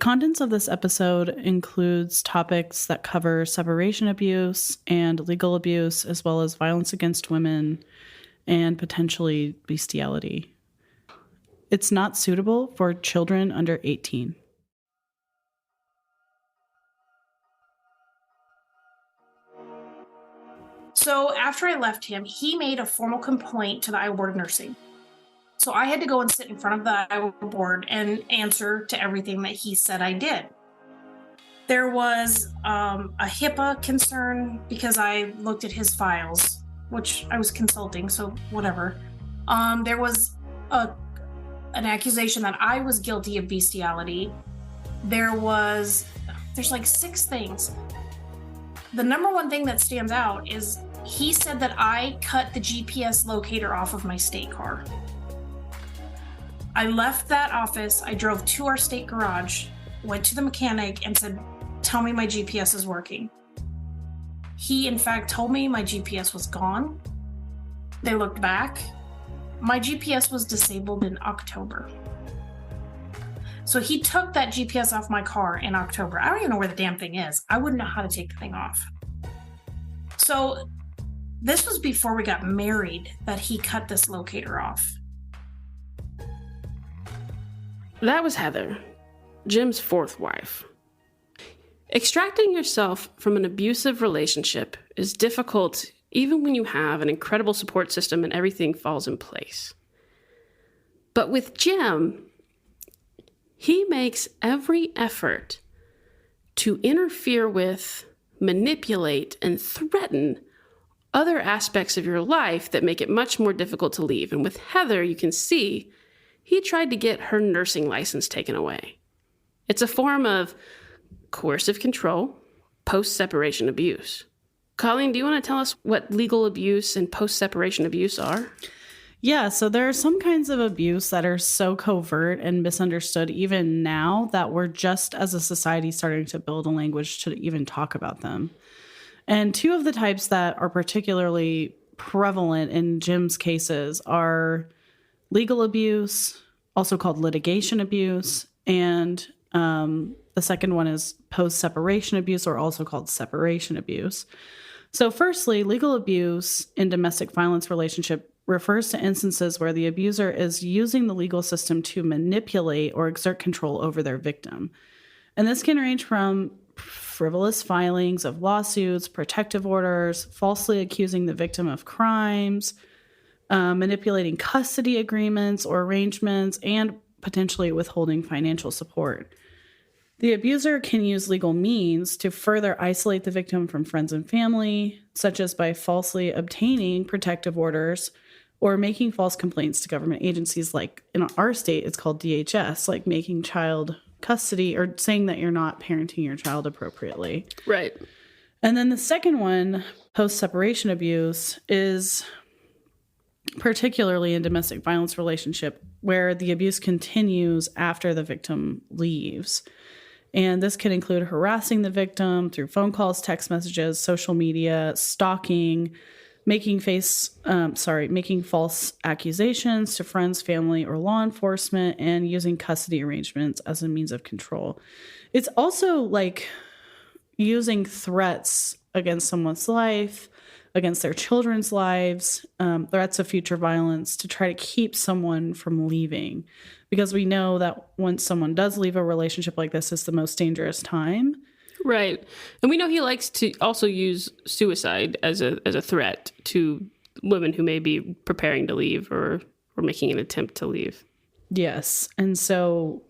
contents of this episode includes topics that cover separation abuse and legal abuse, as well as violence against women and potentially bestiality. It's not suitable for children under 18. So after I left him, he made a formal complaint to the Iowa Board of Nursing. So I had to go and sit in front of the Iowa board and answer to everything that he said I did. There was a HIPAA concern because I looked at his files, which I was consulting, so whatever. There was an accusation that I was guilty of bestiality. There's like 6 things. The number one thing that stands out is he said that I cut the GPS locator off of my state car. I left that office, I drove to our state garage, went to the mechanic and said, "Tell me my GPS is working." He, in fact, told me my GPS was gone. They looked back. My GPS was disabled in October. So he took that GPS off my car in October. I don't even know where the damn thing is. I wouldn't know how to take the thing off. So this was before we got married that he cut this locator off. That was Heather, Jim's 4th wife. Extracting yourself from an abusive relationship is difficult even when you have an incredible support system and everything falls in place. But with Jim, he makes every effort to interfere with, manipulate, and threaten other aspects of your life that make it much more difficult to leave. And with Heather, you can see he tried to get her nursing license taken away. It's a form of coercive control, post-separation abuse. Colleen, do you want to tell us what legal abuse and post-separation abuse are? Yeah, so there are some kinds of abuse that are so covert and misunderstood even now that we're just as a society starting to build a language to even talk about them. And 2 of the types that are particularly prevalent in Jim's cases are legal abuse, also called litigation abuse, and the second one is post-separation abuse, or also called separation abuse. So firstly, legal abuse in domestic violence relationship refers to instances where the abuser is using the legal system to manipulate or exert control over their victim. And this can range from frivolous filings of lawsuits, protective orders, falsely accusing the victim of crimes, manipulating custody agreements or arrangements, and potentially withholding financial support. The abuser can use legal means to further isolate the victim from friends and family, such as by falsely obtaining protective orders or making false complaints to government agencies, like in our state, it's called DHS, like making child custody or saying that you're not parenting your child appropriately. Right. And then the second one, post-separation abuse, is particularly in domestic violence relationship where the abuse continues after the victim leaves. And this can include harassing the victim through phone calls, text messages, social media, stalking, making false accusations to friends, family, or law enforcement, and using custody arrangements as a means of control. It's also like using threats against someone's life, against their children's lives, threats of future violence to try to keep someone from leaving. Because we know that once someone does leave a relationship like this, it's the most dangerous time. Right. And we know he likes to also use suicide as a threat to women who may be preparing to leave or making an attempt to leave. Yes. And so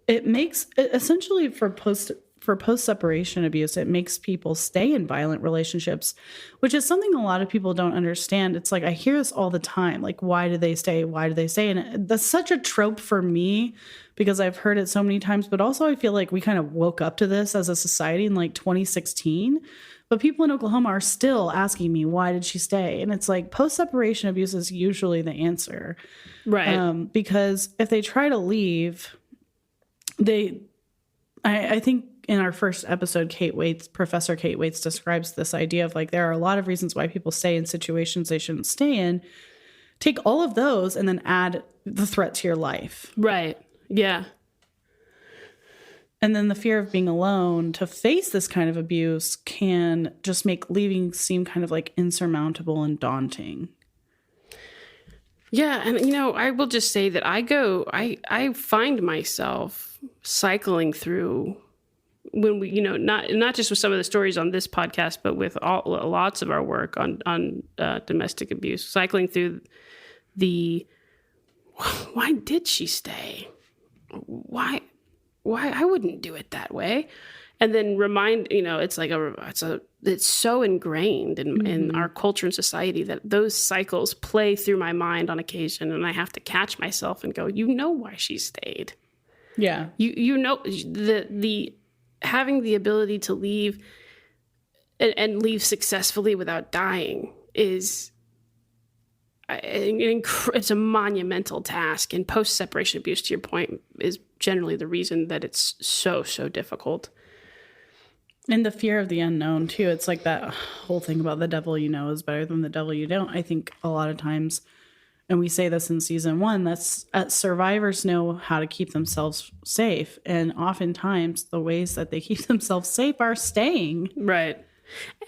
it makes, essentially for post-separation abuse, it makes people stay in violent relationships, which is something a lot of people don't understand. It's like, I hear this all the time. Like, why do they stay? Why do they stay? And that's such a trope for me because I've heard it so many times, but also I feel like we kind of woke up to this as a society in like 2016. But people in Oklahoma are still asking me, why did she stay? And it's like post-separation abuse is usually the answer. Right. Because if they try to leave, I think in our first episode, Professor Kate Waits describes this idea of like, there are a lot of reasons why people stay in situations they shouldn't stay in. Take all of those and then add the threat to your life. Right. Yeah. And then the fear of being alone to face this kind of abuse can just make leaving seem kind of like insurmountable and daunting. Yeah, and I will just say that I find myself cycling through when we, not just with some of the stories on this podcast, but with lots of our work on domestic abuse, cycling through why did she stay? Why I wouldn't do it that way. And then it's so ingrained in our culture and society that those cycles play through my mind on occasion, and I have to catch myself and go, why she stayed. Yeah. The having the ability to leave and leave successfully without dying is it's a monumental task. And post-separation abuse, to your point, is generally the reason that it's so, so difficult. And the fear of the unknown, too. It's like that whole thing about the devil you know is better than the devil you don't. I think a lot of times, and we say this in season 1, that's survivors know how to keep themselves safe. And oftentimes the ways that they keep themselves safe are staying. Right.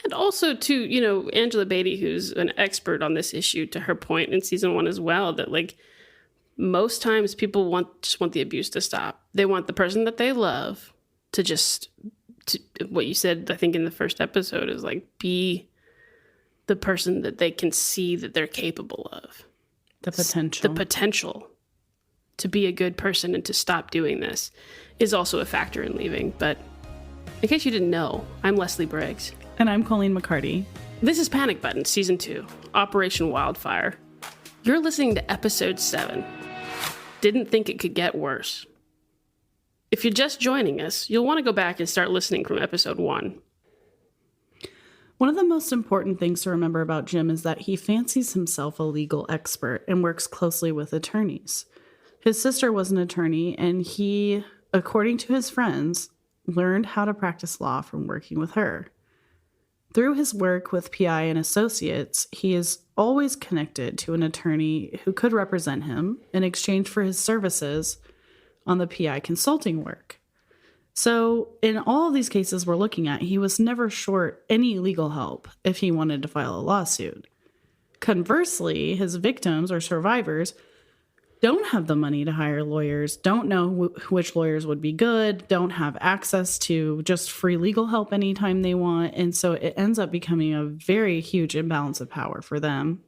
And also, too, Angela Beatty, who's an expert on this issue, to her point in season 1 as well, that like most times people just want the abuse to stop. They want the person that they love to what you said, I think in the first episode, is like be the person that they can see that they're capable of. The potential to be a good person and to stop doing this is also a factor in leaving. But in case you didn't know, I'm Leslie Briggs. And I'm Colleen McCarty. This is Panic Button, Season 2, Operation Wildfire. You're listening to Episode 7. Didn't think it could get worse. If you're just joining us, you'll want to go back and start listening from Episode 1. One of the most important things to remember about Jim is that he fancies himself a legal expert and works closely with attorneys. His sister was an attorney, and he, according to his friends, learned how to practice law from working with her. Through his work with PI and Associates, he is always connected to an attorney who could represent him in exchange for his services on the PI consulting work. So in all of these cases we're looking at, he was never short any legal help if he wanted to file a lawsuit. Conversely, his victims or survivors don't have the money to hire lawyers, don't know which lawyers would be good, don't have access to just free legal help anytime they want. And so it ends up becoming a very huge imbalance of power for them.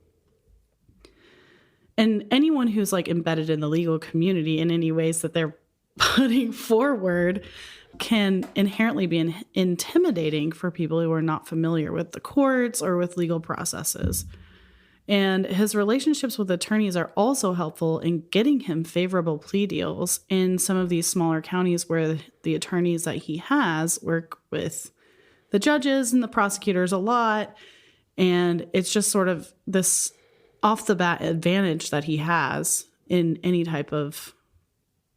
And anyone who's like embedded in the legal community in any ways that they're putting forward can inherently be intimidating for people who are not familiar with the courts or with legal processes. And his relationships with attorneys are also helpful in getting him favorable plea deals in some of these smaller counties where the attorneys that he has work with the judges and the prosecutors a lot. And it's just sort of this off the bat advantage that he has in any type of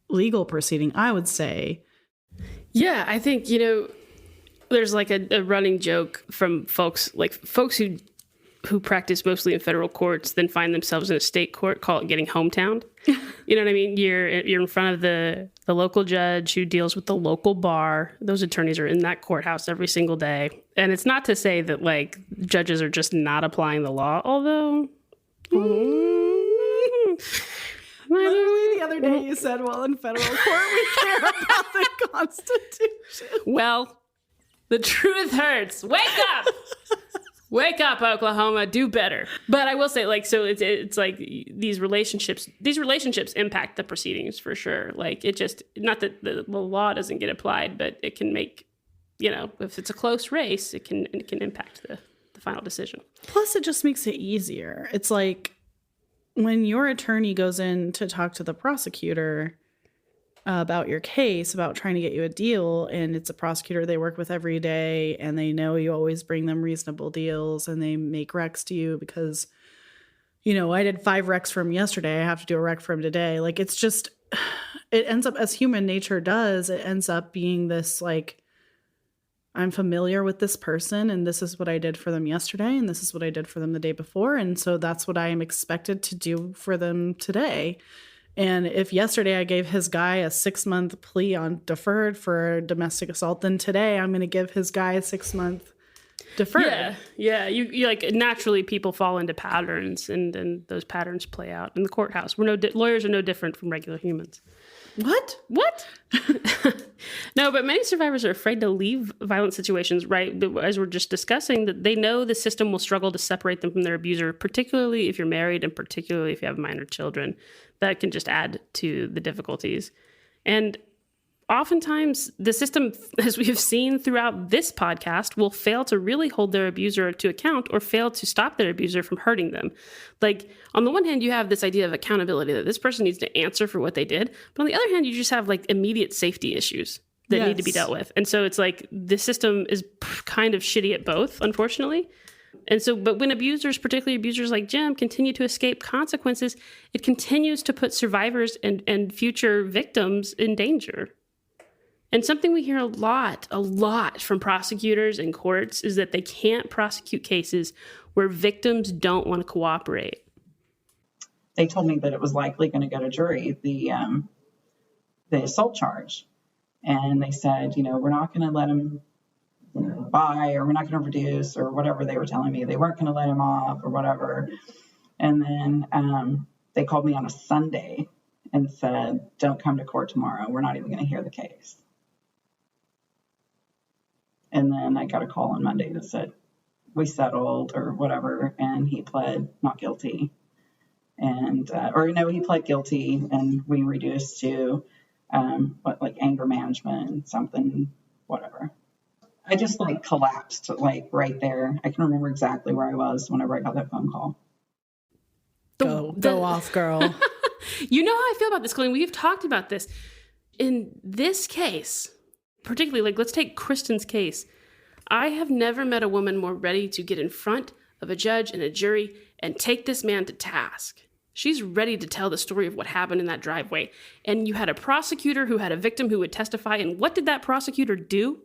legal proceeding, I would say. Yeah, I think, there's like a running joke from folks who practice mostly in federal courts, then find themselves in a state court, call it getting hometowned. You know what I mean? You're in front of the local judge who deals with the local bar. Those attorneys are in that courthouse every single day. And it's not to say that like judges are just not applying the law, although literally the other day you said, well, in federal court we care about the Constitution. Well, the truth hurts. Wake up! Wake up, Oklahoma. Do better. But I will say, like, so it's like these relationships impact the proceedings for sure. Like, it just, not that the law doesn't get applied, but it can make, if it's a close race, it can impact the final decision. Plus, it just makes it easier. It's like when your attorney goes in to talk to the prosecutor about your case, about trying to get you a deal, and it's a prosecutor they work with every day, and they know you always bring them reasonable deals, and they make recs to you because, I did 5 recs for him yesterday, I have to do a rec for him today. Like, it's just, it ends up, as human nature does, it ends up being this, like, I'm familiar with this person, and this is what I did for them yesterday, and this is what I did for them the day before, and so that's what I am expected to do for them today. And if yesterday I gave his guy a 6-month plea on deferred for domestic assault, then today I'm going to give his guy a 6-month deferred. Yeah. You like naturally people fall into patterns, and then those patterns play out in the courthouse. Lawyers are no different from regular humans. What? No, but many survivors are afraid to leave violent situations, right? As we're just discussing, that they know the system will struggle to separate them from their abuser, particularly if you're married and particularly if you have minor children. That can just add to the difficulties. And oftentimes the system, as we have seen throughout this podcast, will fail to really hold their abuser to account or fail to stop their abuser from hurting them. Like, on the one hand, you have this idea of accountability, that this person needs to answer for what they did. But on the other hand, you just have like immediate safety issues that need to be dealt with. And so it's like the system is kind of shitty at both, unfortunately. And so, but when abusers, particularly abusers like Jim, continue to escape consequences, it continues to put survivors and future victims in danger. And something we hear a lot from prosecutors and courts is that they can't prosecute cases where victims don't want to cooperate. They told me that it was likely going to go to jury, the assault charge. And they said, we're not going to let him buy, or we're not going to reduce, or whatever they were telling me. They weren't going to let him off or whatever. And then they called me on a Sunday and said, don't come to court tomorrow. We're not even going to hear the case. And then I got a call on Monday that said, we settled or whatever, and he pled not guilty. And, he pled guilty, and we reduced to, anger management, something, whatever. I just, collapsed, right there. I can remember exactly where I was whenever I got that phone call. Go off, girl. You know how I feel about this, Colleen. We've talked about this. In this case, particularly, let's take Kristen's case. I have never met a woman more ready to get in front of a judge and a jury and take this man to task. She's ready to tell the story of what happened in that driveway. And you had a prosecutor who had a victim who would testify. And what did that prosecutor do?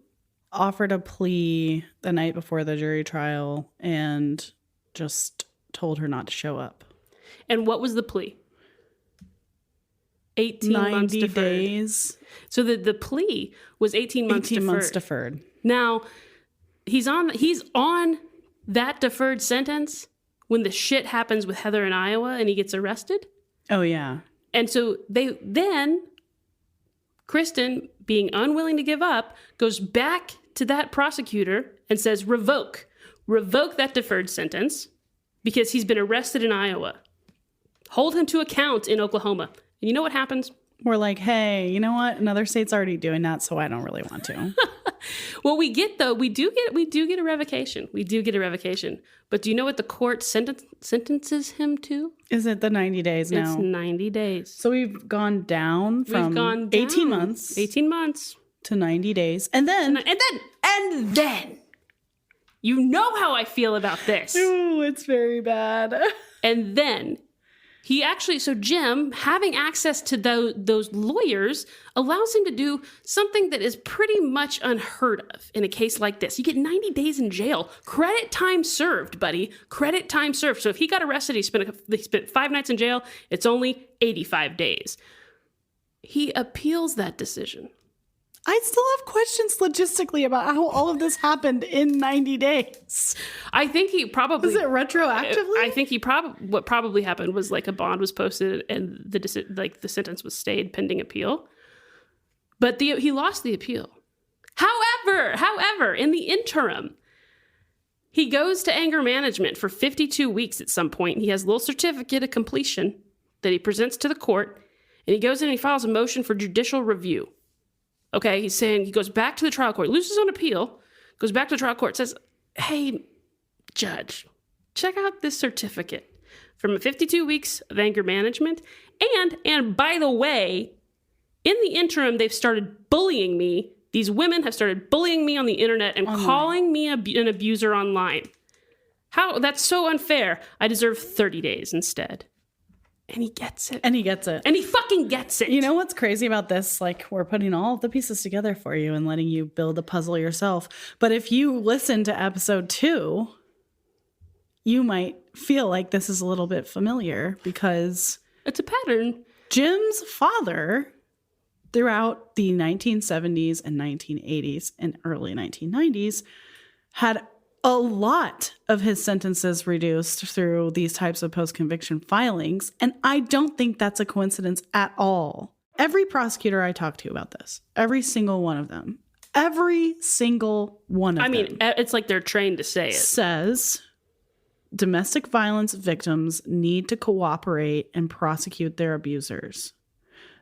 Offered a plea the night before the jury trial and just told her not to show up. And what was the plea? 18 months deferred. 90 days. So the plea was 18 months 18 deferred. months deferred. Now, he's on that deferred sentence when the shit happens with Heather in Iowa and he gets arrested. Oh, yeah. And so Kristen, being unwilling to give up, goes back to that prosecutor and says, revoke that deferred sentence because he's been arrested in Iowa. Hold him to account in Oklahoma. And you know what happens? We're like, hey, you know what? Another state's already doing that, so I don't really want to. Well, we do get a revocation. We do get a revocation. But do you know what the court sentences him to? Is it the 90 days now? It's 90 days. So we've gone down from 18 months. 18 months. To 90 days. And then you know how I feel about this. Ooh, it's very bad. And then Jim, having access to those lawyers allows him to do something that is pretty much unheard of in a case like this. You get 90 days in jail. Credit time served, buddy. Credit time served. So if he got arrested, he spent 5 nights in jail. It's only 85 days. He appeals that decision. I still have questions logistically about how all of this happened in 90 days. I think he probably... Was it retroactively? I think what probably happened was a bond was posted and the sentence was stayed pending appeal. But he lost the appeal. However, in the interim, he goes to anger management for 52 weeks at some point. He has a little certificate of completion that he presents to the court, and he goes in and he files a motion for judicial review. Okay, he's saying he goes back to the trial court, loses on appeal, goes back to the trial court, says, hey, judge, check out this certificate from 52 weeks of anger management. And by the way, in the interim, they've started bullying me. These women have started bullying me on the internet and calling me an abuser online. That's so unfair. I deserve 30 days instead. And he gets it. And he gets it. And he fucking gets it. You know what's crazy about this? We're putting all of the pieces together for you and letting you build the puzzle yourself. But if you listen to episode 2, you might feel like this is a little bit familiar because... It's a pattern. Jim's father, throughout the 1970s and 1980s and early 1990s, had a lot of his sentences reduced through these types of post-conviction filings, and I don't think that's a coincidence at all. Every prosecutor I talked to about this, every single one of them, it's like they're trained to say it. Says domestic violence victims need to cooperate and prosecute their abusers.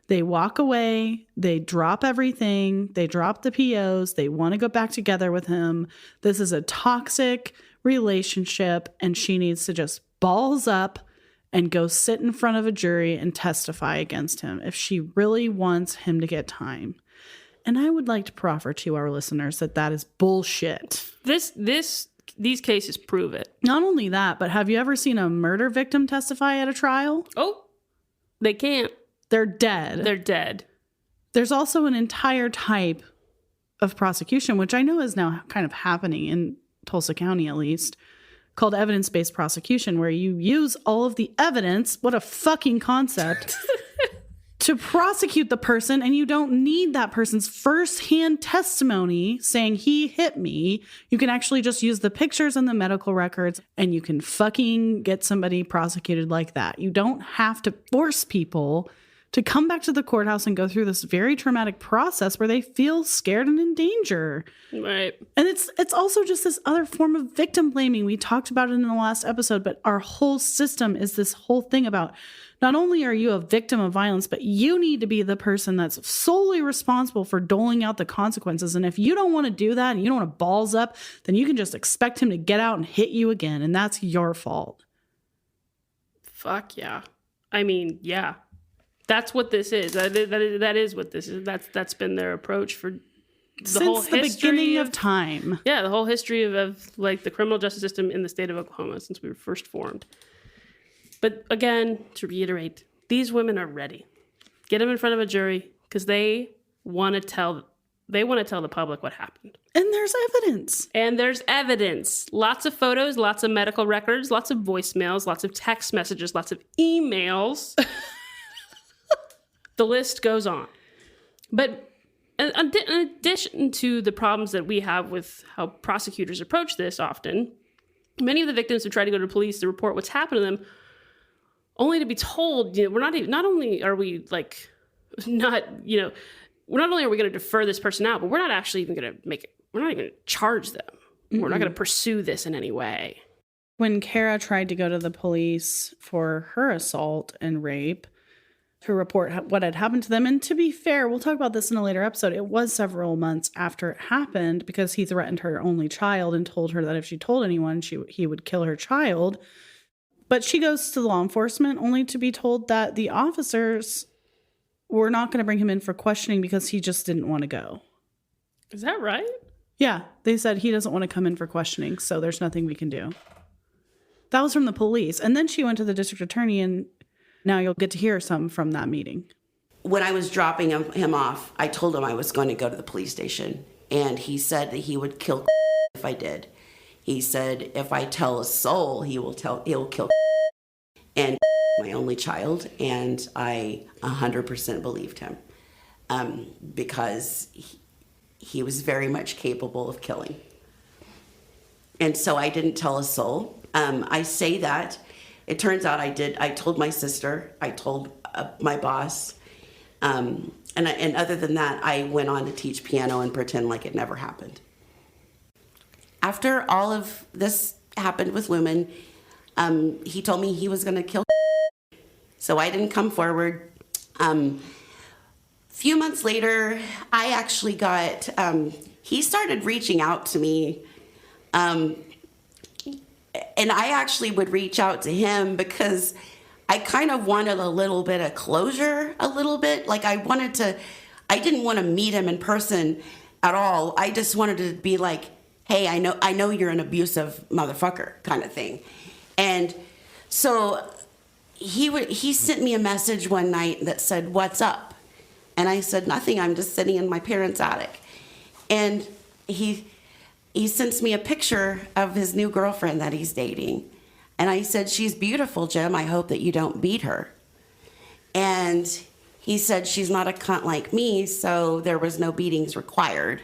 They walk away, they drop everything, they drop the POs, they want to go back together with him. This is a toxic relationship, and she needs to just balls up and go sit in front of a jury and testify against him if she really wants him to get time. And I would like to proffer to our listeners that that is bullshit. These cases prove it. Not only that, but have you ever seen a murder victim testify at a trial? Oh, they can't. They're dead. They're dead. There's also an entire type of prosecution, which I know is now kind of happening in Tulsa County, at least, called evidence-based prosecution, where you use all of the evidence, what a fucking concept, to prosecute the person, and you don't need that person's first-hand testimony saying he hit me. You can actually just use the pictures and the medical records, and you can fucking get somebody prosecuted like that. You don't have to force people to come back to the courthouse and go through this very traumatic process where they feel scared and in danger. Right. And it's also just this other form of victim blaming. We talked about it in the last episode, but our whole system is this whole thing about not only are you a victim of violence, but you need to be the person that's solely responsible for doling out the consequences. And if you don't want to do that and you don't want to balls up, then you can just expect him to get out and hit you again. And that's your fault. Fuck yeah. I mean, yeah. That's what this is. That is what this is. That's been their approach for since the beginning of time. Yeah, the whole history of like the criminal justice system in the state of Oklahoma since we were first formed. But again, to reiterate, these women are ready. Get them in front of a jury because they want to tell the public what happened. And there's evidence. Lots of photos, lots of medical records, lots of voicemails, lots of text messages, lots of emails. The list goes on. But in addition to the problems that we have with how prosecutors approach this often, many of the victims have tried to go to police to report what's happened to them, only to be told, we're not only are we like, not only are we going to defer this person out, but we're not actually even going to we're not even going to charge them. Mm-mm. We're not going to pursue this in any way. When Kara tried to go to the police for her assault and rape, to report what had happened to them. And to be fair, we'll talk about this in a later episode. It was several months after it happened because he threatened her only child and told her that if she told anyone, he would kill her child. But she goes to law enforcement only to be told that the officers were not going to bring him in for questioning because he just didn't want to go. Is that right? Yeah. They said he doesn't want to come in for questioning, so there's nothing we can do. That was from the police. And then she went to the district attorney, and now you'll get to hear some from that meeting. When I was dropping him off, I told him I was going to go to the police station. And he said that he would kill if I did. He said, if I tell a soul, he'll kill and my only child. And I 100% believed him because he was very much capable of killing. And so I didn't tell a soul. I say that. It turns out I did. I told my sister. I told my boss. And other than that, I went on to teach piano and pretend like it never happened. After all of this happened with Lumen, he told me he was going to kill. So I didn't come forward. Few months later, I actually got, he started reaching out to me. And I actually would reach out to him because I kind of wanted a little bit of closure, Like I didn't want to meet him in person at all. I just wanted to be like, hey, I know you're an abusive motherfucker kind of thing. And so he sent me a message one night that said, what's up? And I said, nothing, I'm just sitting in my parents' attic. And he sends me a picture of his new girlfriend that he's dating. And I said, she's beautiful, Jim. I hope that you don't beat her. And he said she's not a cunt like me, so there was no beatings required.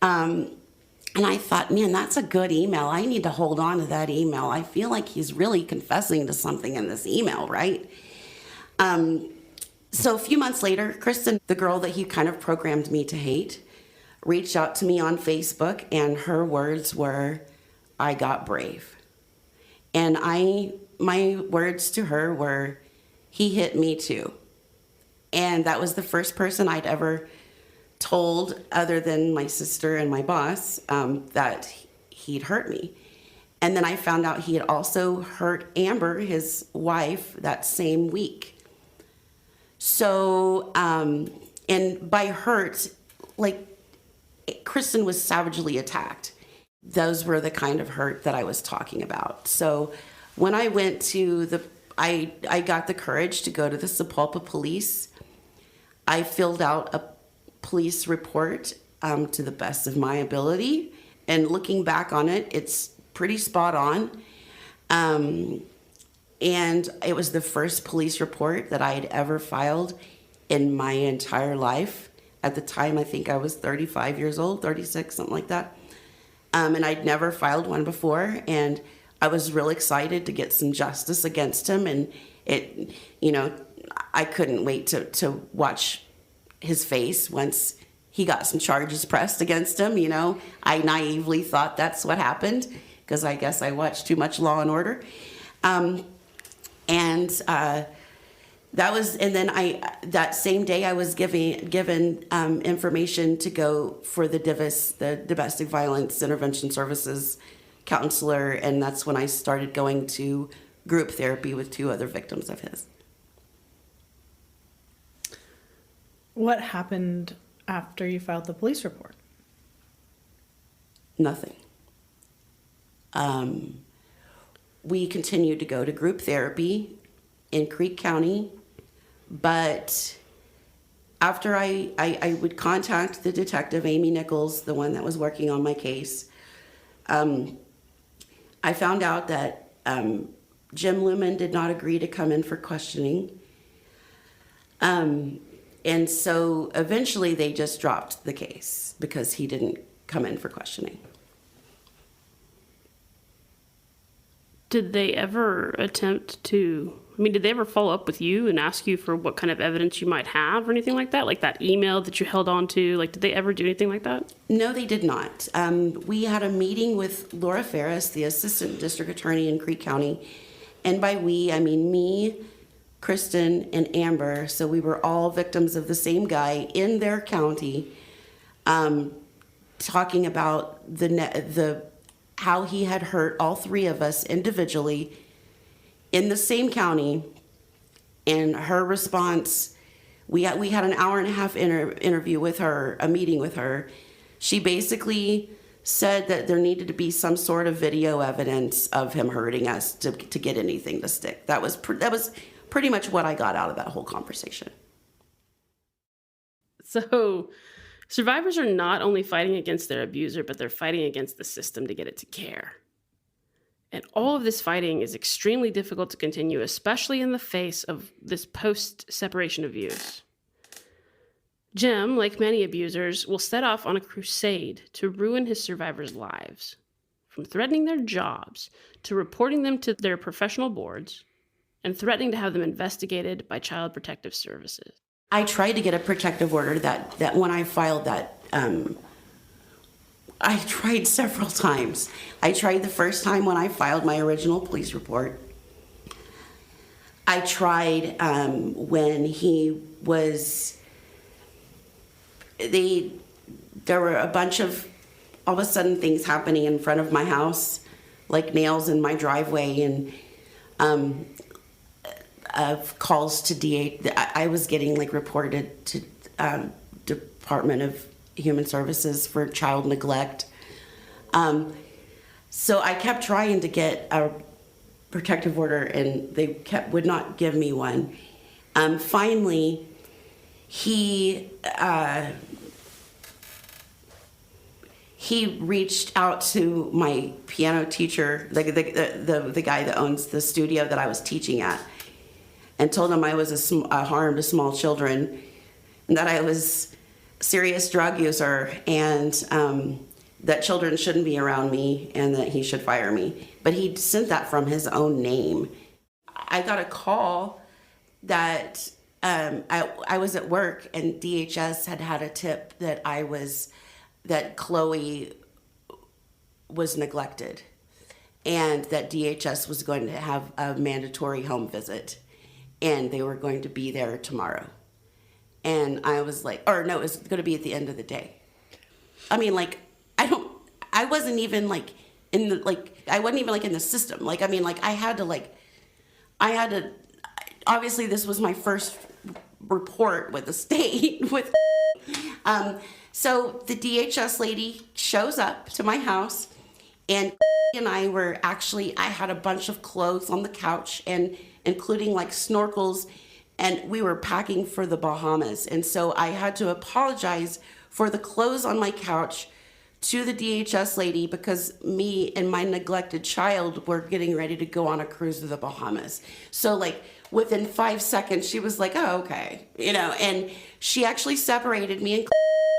And I thought, man, that's a good email. I need to hold on to that email. I feel like he's really confessing to something in this email, right? So a few months later, Kristen, the girl that he kind of programmed me to hate, reached out to me on Facebook, and her words were, I got brave. And my words to her were, he hit me too. And that was the first person I'd ever told, other than my sister and my boss, that he'd hurt me. And then I found out he had also hurt Amber, his wife, that same week. So, and by hurt, like, Kristen was savagely attacked. Those were the kind of hurt that I was talking about. So when I went to I got the courage to go to the Sapulpa police. I filled out a police report to the best of my ability. And looking back on it, it's pretty spot on. And it was the first police report that I had ever filed in my entire life. At the time, I think I was 35 years old, 36, something like that. And I'd never filed one before. And I was real excited to get some justice against him. And it, I couldn't wait to watch his face once he got some charges pressed against him. I naively thought that's what happened because I guess I watched too much Law and Order. That same day I was given information to go for the DVIS, the Domestic Violence Intervention Services counselor, and that's when I started going to group therapy with 2 other victims of his. What happened after you filed the police report? Nothing. We continued to go to group therapy in Creek County, but after I would contact the detective, Amy Nichols, the one that was working on my case, I found out that Jim Lumen did not agree to come in for questioning. And so eventually they just dropped the case because he didn't come in for questioning. Did they ever did they ever follow up with you and ask you for what kind of evidence you might have or anything like that? Like that email that you held on to? Like, did they ever do anything like that? No, they did not. We had a meeting with Laura Ferris, the assistant district attorney in Creek County. And by we, I mean me, Kristen, and Amber. So we were all victims of the same guy in their county, talking about how he had hurt all 3 of us individually in the same county. And her response, we had an hour and a half interview with her, a meeting with her. She basically said that there needed to be some sort of video evidence of him hurting us to get anything to stick. That was pretty much what I got out of that whole conversation. So survivors are not only fighting against their abuser, but they're fighting against the system to get it to care. And all of this fighting is extremely difficult to continue, especially in the face of this post-separation abuse. Jim, like many abusers, will set off on a crusade to ruin his survivors' lives, from threatening their jobs to reporting them to their professional boards and threatening to have them investigated by Child Protective Services. I tried to get a protective order that when I filed that, I tried several times. I tried the first time when I filed my original police report. I tried when he was, there were a bunch of, all of a sudden things happening in front of my house, like nails in my driveway, and of calls to DA. I was getting reported to Department of Human Services for child neglect. So I kept trying to get a protective order, and they would not give me one. Finally, he reached out to my piano teacher, the guy that owns the studio that I was teaching at. and told him I was a harm to small children, and that I was a serious drug user, and that children shouldn't be around me, and that he should fire me. But he sent that from his own name. I got a call that I was at work, and DHS had a tip that that Chloe was neglected, and that DHS was going to have a mandatory home visit, and they were going to be there tomorrow. And I was like, or no, it was going to be at the end of the day. I mean, like, I wasn't even like in the system. Like, I mean, like I had to, obviously this was my first report with the state so the DHS lady shows up to my house, and I had a bunch of clothes on the couch, and including like snorkels, and we were packing for the Bahamas. And so I had to apologize for the clothes on my couch to the DHS lady, because me and my neglected child were getting ready to go on a cruise to the Bahamas. So like within 5 seconds, she was like, oh, okay. And she actually separated me and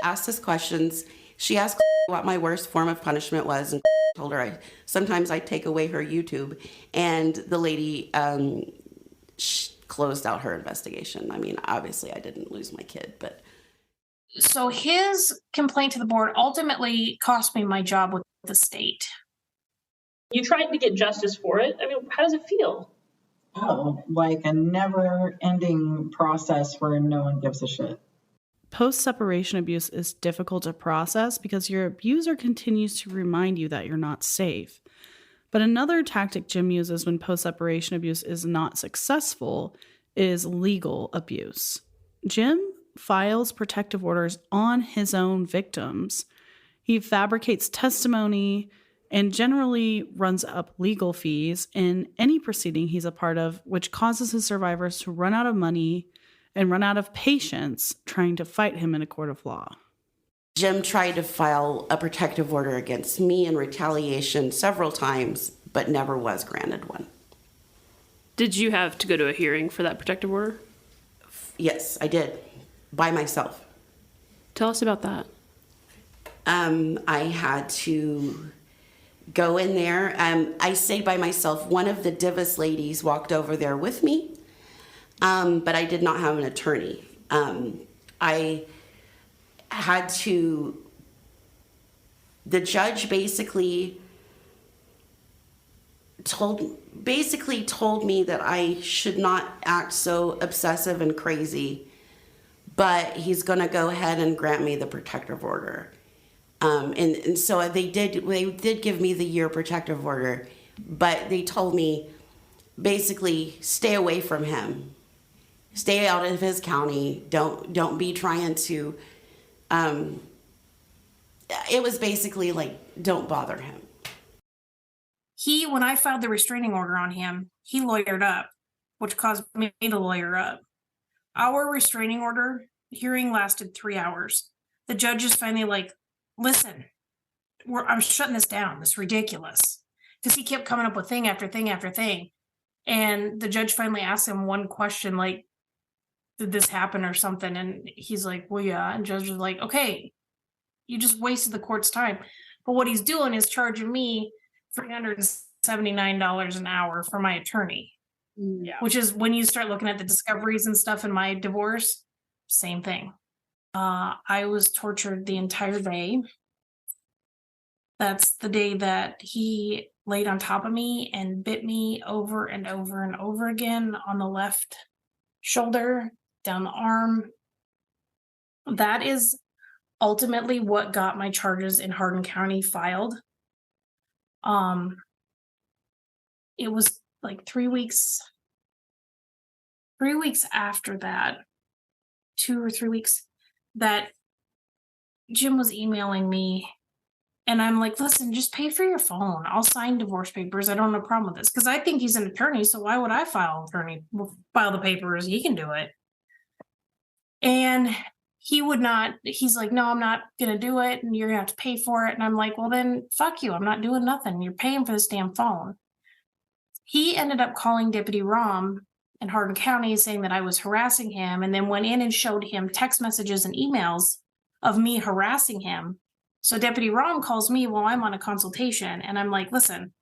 asked us questions. She asked what my worst form of punishment was, and told her sometimes I take away her YouTube. And the lady closed out her investigation. I mean, obviously I didn't lose my kid, but. So his complaint to the board ultimately cost me my job with the state. You tried to get justice for it. I mean, how does it feel? Oh, like a never-ending process where no one gives a shit. Post-separation abuse is difficult to process because your abuser continues to remind you that you're not safe. But another tactic Jim uses when post-separation abuse is not successful is legal abuse. Jim files protective orders on his own victims. He fabricates testimony and generally runs up legal fees in any proceeding he's a part of, which causes his survivors to run out of money and run out of patience trying to fight him in a court of law. Jim tried to file a protective order against me in retaliation several times, but never was granted one. Did you have to go to a hearing for that protective order? Yes, I did. By myself. Tell us about that. I had to go in there. I stayed by myself. One of the Divis ladies walked over there with me, but I did not have an attorney. I had to. The judge basically told me that I should not act so obsessive and crazy, but he's going to go ahead and grant me the protective order. And so they did give me the year protective order, but they told me basically stay away from him, stay out of his county, don't be trying to, it was basically like, don't bother him. When I filed the restraining order on him, he lawyered up, which caused me to lawyer up. Our restraining order hearing lasted 3 hours. The judge is finally like, listen, I'm shutting this down. This is ridiculous. Because he kept coming up with thing after thing after thing. And the judge finally asked him one question, like, did this happen or something? And he's like, well, yeah. And judge was like, okay, you just wasted the court's time. But what he's doing is charging me $379 an hour for my attorney. Yeah. Which is when you start looking at the discoveries and stuff in my divorce, same thing. I was tortured the entire day. That's the day that he laid on top of me and bit me over and over and over again on the left shoulder, down the arm. That is ultimately what got my charges in Hardin County filed. It was like 3 weeks after that, 2 or 3 weeks, that Jim was emailing me, and I'm like, listen, just pay for your phone. I'll sign divorce papers. I don't have a problem with this, because I think he's an attorney, so why would I file the papers? He can do it. And he would not. He's like, no, I'm not going to do it, and you're going to have to pay for it. And I'm like, well, then fuck you. I'm not doing nothing. You're paying for this damn phone. He ended up calling Deputy Rom in Hardin County saying that I was harassing him, and then went in and showed him text messages and emails of me harassing him. So Deputy Rom calls me while I'm on a consultation, and I'm like, listen,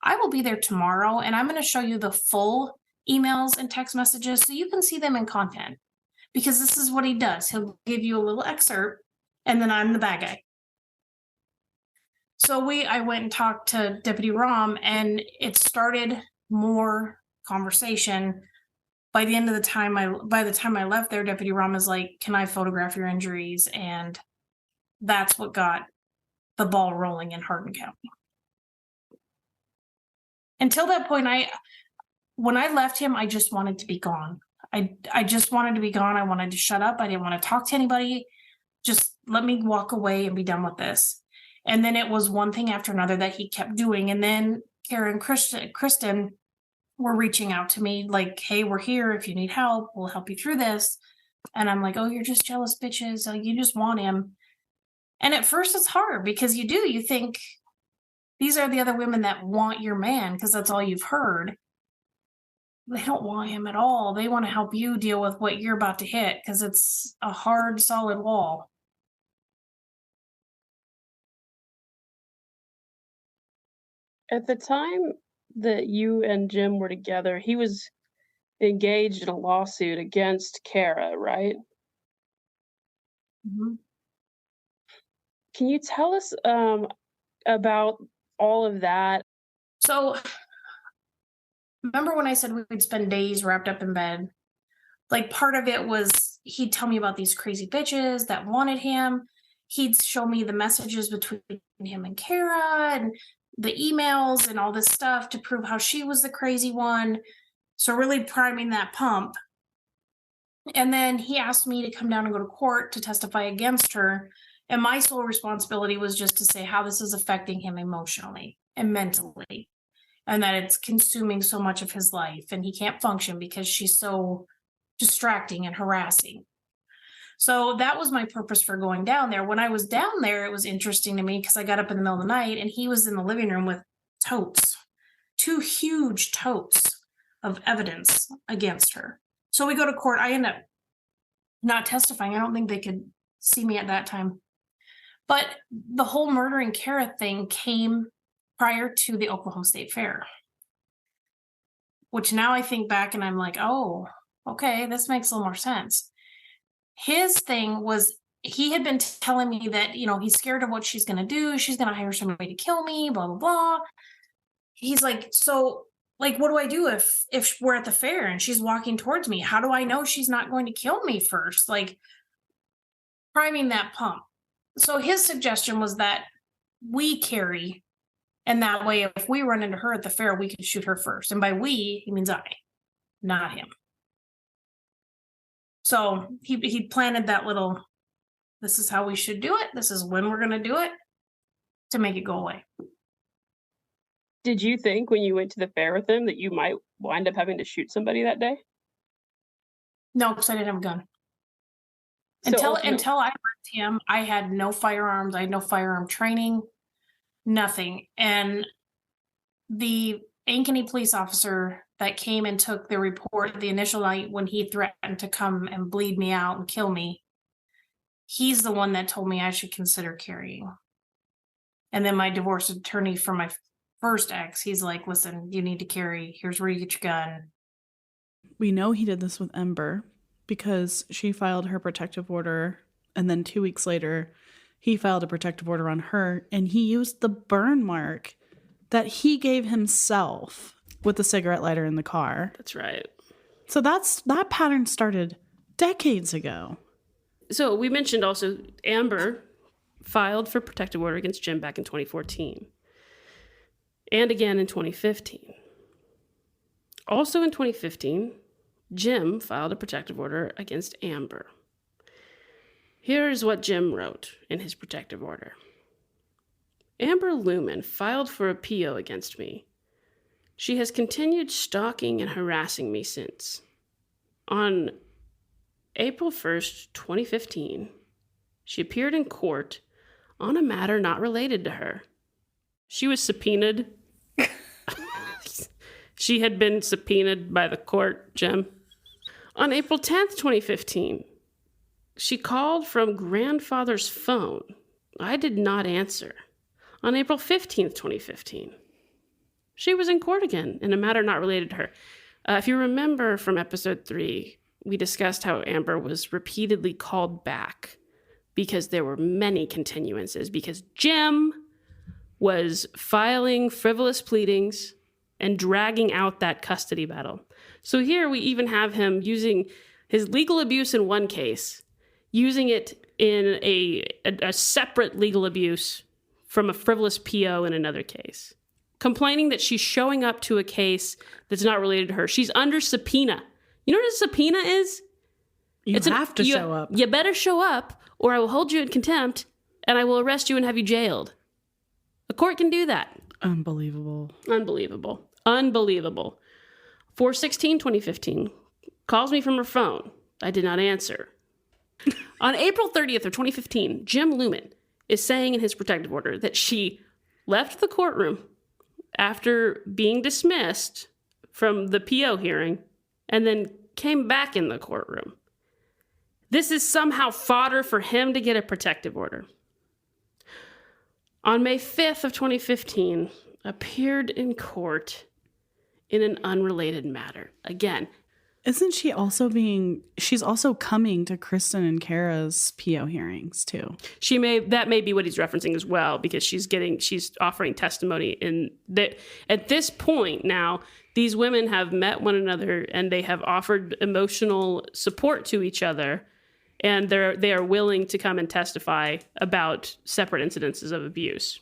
I will be there tomorrow, and I'm going to show you the full emails and text messages so you can see them in content. Because this is what he does. He'll give you a little excerpt, and then I'm the bad guy. So I went and talked to Deputy Rom, and it started more conversation. By the time I left there, Deputy Rom is like, "Can I photograph your injuries?" And that's what got the ball rolling in Hardin County. Until that point, when I left him, I just wanted to be gone. I just wanted to be gone. I wanted to shut up. I didn't want to talk to anybody. Just let me walk away and be done with this. And then it was one thing after another that he kept doing. And then Karen and Kristen were reaching out to me like, "Hey, we're here. If you need help, we'll help you through this." And I'm like, "Oh, you're just jealous bitches. Oh, you just want him." And at first it's hard because you think these are the other women that want your man because that's all you've heard. They don't want him at all. They want to help you deal with what you're about to hit because it's a hard, solid wall. At the time that you and Jim were together, he was engaged in a lawsuit against Kara, right? Mm-hmm. Can you tell us about all of that? So, remember when I said we'd spend days wrapped up in bed? Like, part of it was he'd tell me about these crazy bitches that wanted him. He'd show me the messages between him and Kara and the emails and all this stuff to prove how she was the crazy one. So really priming that pump. And then he asked me to come down and go to court to testify against her. And my sole responsibility was just to say how this is affecting him emotionally and mentally, and that it's consuming so much of his life and he can't function because she's so distracting and harassing. So that was my purpose for going down there. When I was down there, it was interesting to me because I got up in the middle of the night and he was in the living room with totes, 2 huge totes of evidence against her. So we go to court. I end up not testifying. I don't think they could see me at that time. But the whole murdering Kara thing came prior to the Oklahoma State Fair, which now I think back and I'm like, oh, okay, this makes a little more sense. His thing was he had been telling me that, he's scared of what she's going to do. She's going to hire somebody to kill me, blah, blah, blah. He's like, so, like, what do I do if we're at the fair and she's walking towards me? How do I know she's not going to kill me first? Like, priming that pump. So his suggestion was that we carry, and that way if we run into her at the fair, we can shoot her first. And by we, he means I, not him. So he planted that little, this is how we should do it. This is when we're going to do it to make it go away. Did you think when you went to the fair with him that you might wind up having to shoot somebody that day? No, because I didn't have a gun. So Until I left him, I had no firearms. I had no firearm training, nothing. And the Ankeny police officer that came and took the report the initial night when he threatened to come and bleed me out and kill me, he's the one that told me I should consider carrying. And then my divorce attorney for my first ex, he's like, listen, you need to carry. Here's where you get your gun. We know he did this with Ember because she filed her protective order, and then 2 weeks later, he filed a protective order on her, and he used the burn mark that he gave himself with the cigarette lighter in the car. That's right. So that pattern started decades ago. So we mentioned also Amber filed for protective order against Jim back in 2014 and again in 2015. Also in 2015, Jim filed a protective order against Amber. Here is what Jim wrote in his protective order. Amber Lumen filed for a PO against me. She has continued stalking and harassing me since. On April 1st, 2015, she appeared in court on a matter not related to her. She was subpoenaed. She had been subpoenaed by the court, Jim. On April 10th, 2015, she called from grandfather's phone. I did not answer. On April 15th, 2015, she was in court again in a matter not related to her. If you remember from episode 3, we discussed how Amber was repeatedly called back because there were many continuances, because Jim was filing frivolous pleadings and dragging out that custody battle. So here we even have him using his legal abuse in one case, using it in a separate legal abuse from a frivolous PO in another case. Complaining that she's showing up to a case that's not related to her. She's under subpoena. You know what a subpoena is? You have to show up. You better show up, or I will hold you in contempt, and I will arrest you and have you jailed. A court can do that. Unbelievable. 4/16/2015, calls me from her phone. I did not answer. On April 30th of 2015, Jim Lumen is saying in his protective order that she left the courtroom after being dismissed from the PO hearing and then came back in the courtroom. This is somehow fodder for him to get a protective order. On May 5th of 2015, appeared in court in an unrelated matter. Again, Isn't she also she's also coming to Kristen and Kara's PO hearings too. that may be what he's referencing as well, because she's offering testimony in that. At this point now, these women have met one another and they have offered emotional support to each other, and they are willing to come and testify about separate incidences of abuse.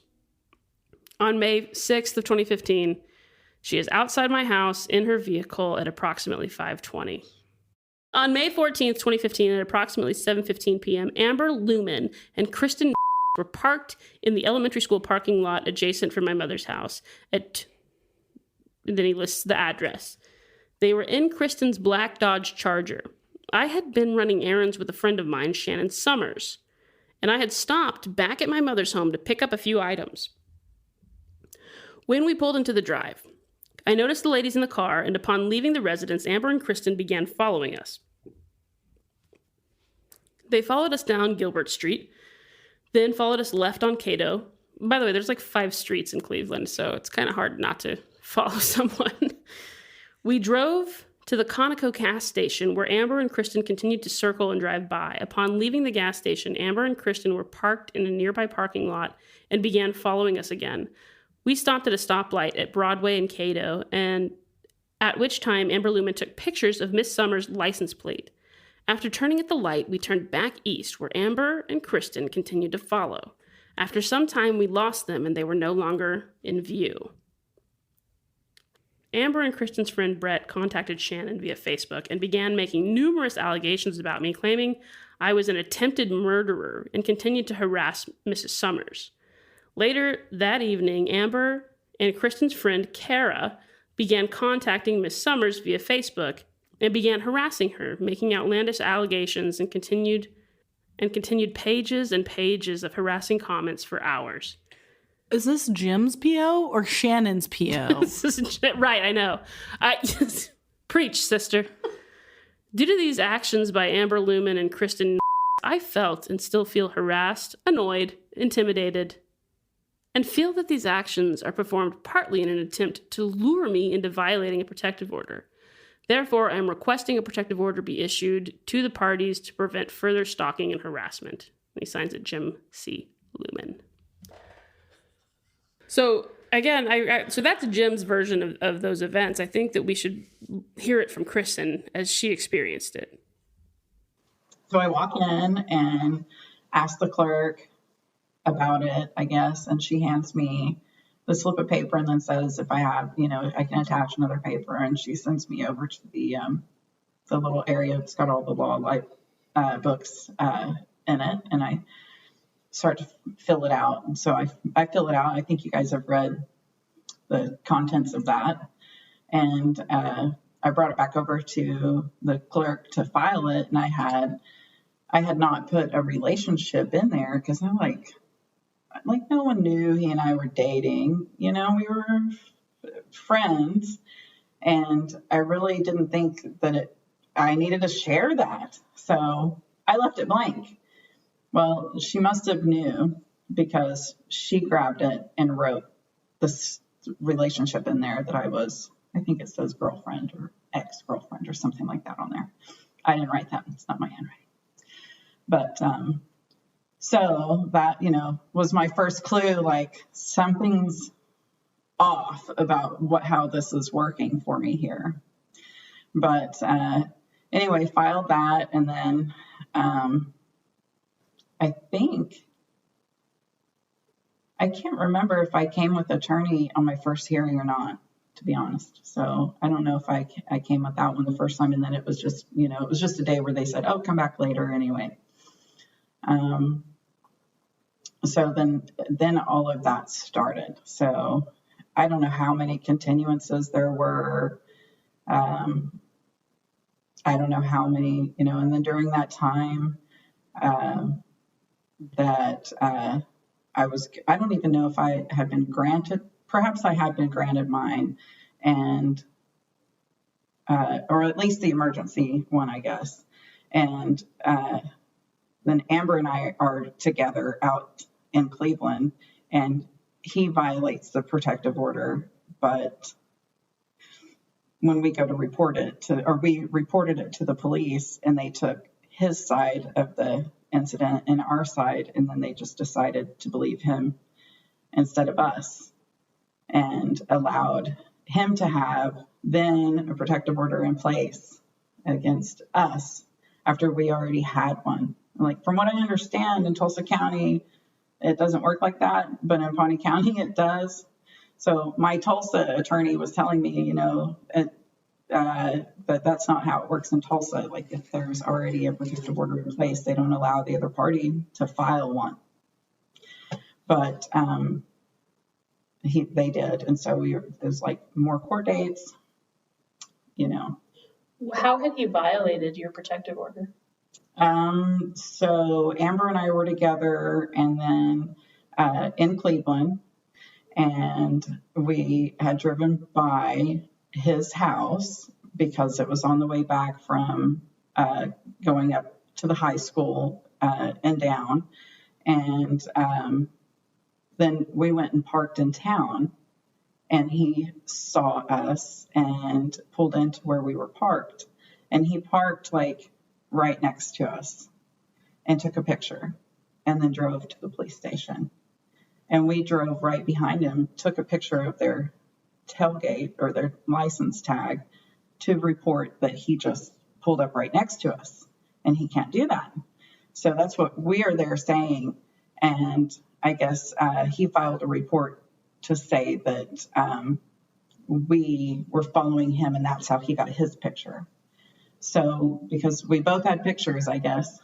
On May 6th of 2015, she is outside my house in her vehicle at approximately 5:20. On May 14th, 2015, at approximately 7:15 p.m., Amber Lumen and Kristen were parked in the elementary school parking lot adjacent from my mother's house. And then he lists the address. They were in Kristen's black Dodge Charger. I had been running errands with a friend of mine, Shannon Summers, and I had stopped back at my mother's home to pick up a few items. When we pulled into the drive, I noticed the ladies in the car, and upon leaving the residence, Amber and Kristen began following us. They followed us down Gilbert Street, then followed us left on Cato. By the way, there's like 5 streets in Cleveland, so it's kind of hard not to follow someone. We drove to the Conoco gas station, where Amber and Kristen continued to circle and drive by. Upon leaving the gas station, Amber and Kristen were parked in a nearby parking lot and began following us again. We stopped at a stoplight at Broadway and Cato, and at which time Amber Lumen took pictures of Miss Summers' license plate. After turning at the light, we turned back east, where Amber and Kristen continued to follow. After some time, we lost them, and they were no longer in view. Amber and Kristen's friend Brett contacted Shannon via Facebook and began making numerous allegations about me, claiming I was an attempted murderer, and continued to harass Mrs. Summers. Later that evening, Amber and Kristen's friend Kara began contacting Miss Summers via Facebook and began harassing her, making outlandish allegations, and continued pages and pages of harassing comments for hours. Is this Jim's PO or Shannon's PO? Right, I know. Preach, sister. Due to these actions by Amber Lumen and Kristen, I felt and still feel harassed, annoyed, intimidated, and feel that these actions are performed partly in an attempt to lure me into violating a protective order. Therefore, I am requesting a protective order be issued to the parties to prevent further stalking and harassment. And he signs it Jim C. Lumen. So, again, so that's Jim's version of those events. I think that we should hear it from Kristen as she experienced it. So I walk in and ask the clerk about it, I guess, and she hands me the slip of paper and then says if I have, I can attach another paper, and she sends me over to the little area that's got all the law books in it, and I start to fill it out. And so I fill it out. I think you guys have read the contents of that, and I brought it back over to the clerk to file it, and I had not put a relationship in there because I'm like no one knew he and I were dating. We were friends. And I really didn't think that I needed to share that. So I left it blank. Well, she must have knew, because she grabbed it and wrote this relationship in there that I think it says girlfriend or ex-girlfriend or something like that on there. I didn't write that. It's not my handwriting. But so that, was my first clue, like something's off about how this is working for me here. But anyway, filed that, and then I can't remember if I came with attorney on my first hearing or not, to be honest. So I don't know if I came with that one the first time, and then it was just, it was just a day where they said, oh, come back later anyway. So then all of that started. So I don't know how many continuances there were. I don't know how many, and then during that time that I don't even know if I had been granted, perhaps I had been granted mine, and, or at least the emergency one, I guess. And then Amber and I are together out in Cleveland, and he violates the protective order. But when we go to report it we reported it to the police, and they took his side of the incident and our side, and then they just decided to believe him instead of us, and allowed him to have then a protective order in place against us after we already had one. Like, from what I understand, in Tulsa County, it doesn't work like that, but in Pawnee County, it does. So my Tulsa attorney was telling me, that that's not how it works in Tulsa. Like, if there's already a protective order in place, they don't allow the other party to file one. But they did, and so there's like more court dates. How had you violated your protective order? So Amber and I were together, and then in Cleveland, and we had driven by his house because it was on the way back from going up to the high school and down. And then we went and parked in town, and he saw us and pulled into where we were parked. And he parked like right next to us and took a picture, and then drove to the police station. And we drove right behind him, took a picture of their tailgate or their license tag to report that he just pulled up right next to us, and he can't do that. So that's what we are there saying. And I guess he filed a report to say that we were following him, and that's how he got his picture. So because we both had pictures, I guess,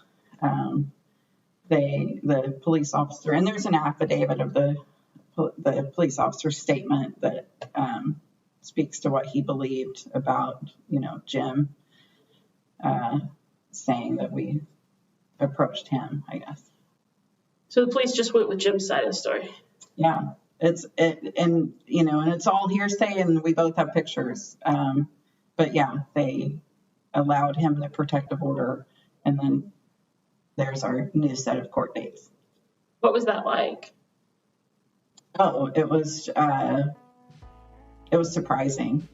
the police officer, and there's an affidavit of the police officer's statement that speaks to what he believed about, Jim, saying that we approached him, I guess. So the police just went with Jim's side of the story. Yeah, and it's all hearsay, and we both have pictures. But yeah, they allowed him the protective order, and then there's our new set of court dates. What was that like? Oh, it was surprising,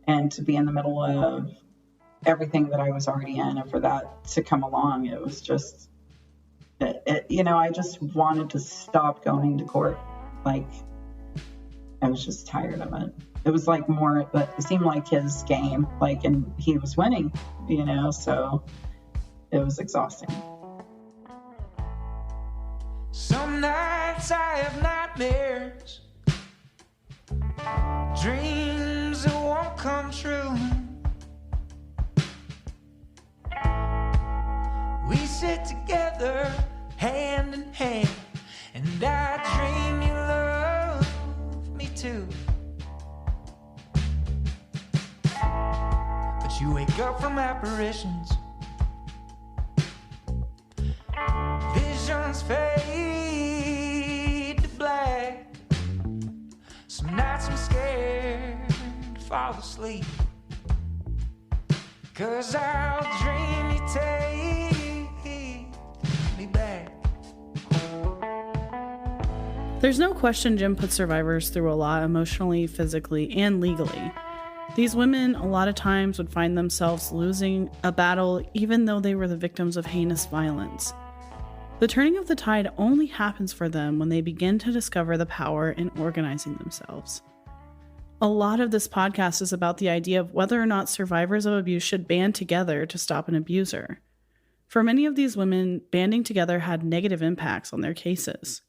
and to be in the middle of everything that I was already in, and for that to come along, it was just, I just wanted to stop going to court. Like, I was just tired of it. It was like more, but it seemed like his game, like, and he was winning, so it was exhausting. Some nights I have nightmares, dreams that won't come true. We sit together, hand in hand, and I dream you love me too. But you wake up from apparitions, visions fade to black. Some nights I'm scared to fall asleep. 'Cause I'll dream you take me back. There's no question Jim put survivors through a lot emotionally, physically, and legally. These women a lot of times would find themselves losing a battle even though they were the victims of heinous violence. The turning of the tide only happens for them when they begin to discover the power in organizing themselves. A lot of this podcast is about the idea of whether or not survivors of abuse should band together to stop an abuser. For many of these women, banding together had negative impacts on their cases.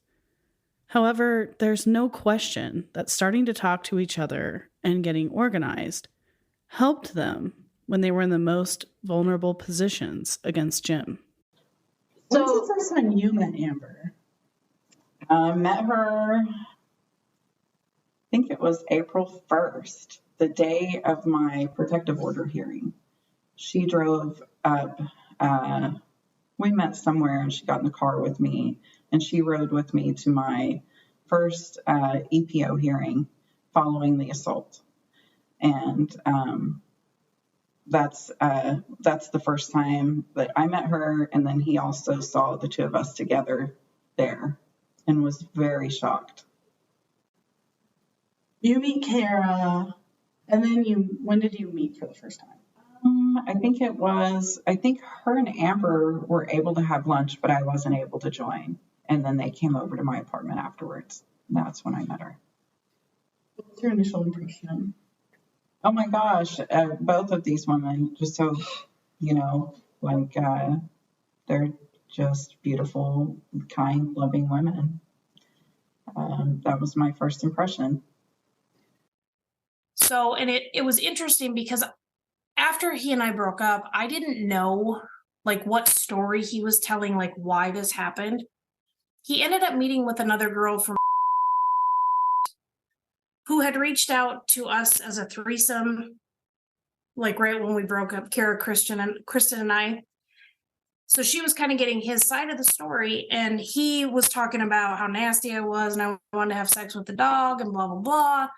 However, there's no question that starting to talk to each other and getting organized helped them when they were in the most vulnerable positions against Jim. When's the first time you met Amber? Met her, I think it was April 1st, the day of my protective order hearing. She drove up, we met somewhere and she got in the car with me and she rode with me to my first EPO hearing following the assault. And that's the first time that I met her. And then he also saw the two of us together there and was very shocked. You meet Kara, and then when did you meet for the first time? I think her and Amber were able to have lunch, but I wasn't able to join. And then they came over to my apartment afterwards. That's when I met her. What was your initial impression? Oh my gosh, both of these women, just so, they're just beautiful, kind, loving women. That was my first impression. So, and it was interesting because after he and I broke up, I didn't know what story he was telling, why this happened. He ended up meeting with another girl from who had reached out to us as a threesome, right when we broke up, Kristen and I. So she was kind of getting his side of the story, and he was talking about how nasty I was and I wanted to have sex with the dog and blah, blah, blah.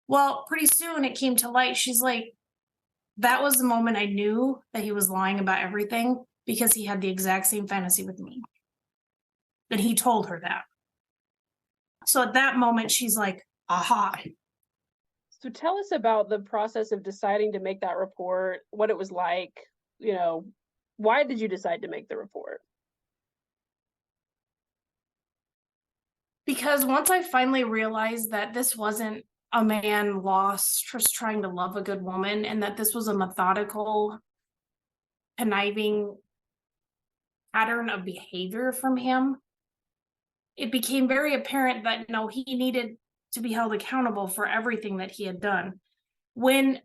Well, pretty soon it came to light. She's like, that was the moment I knew that he was lying about everything because he had the exact same fantasy with me. And he told her that. So at that moment, she's like, aha. So tell us about the process of deciding to make that report, what it was like, why did you decide to make the report? Because once I finally realized that this wasn't a man lost just trying to love a good woman, and that this was a methodical, conniving pattern of behavior from him, it became very apparent that he needed to be held accountable for everything that he had done. When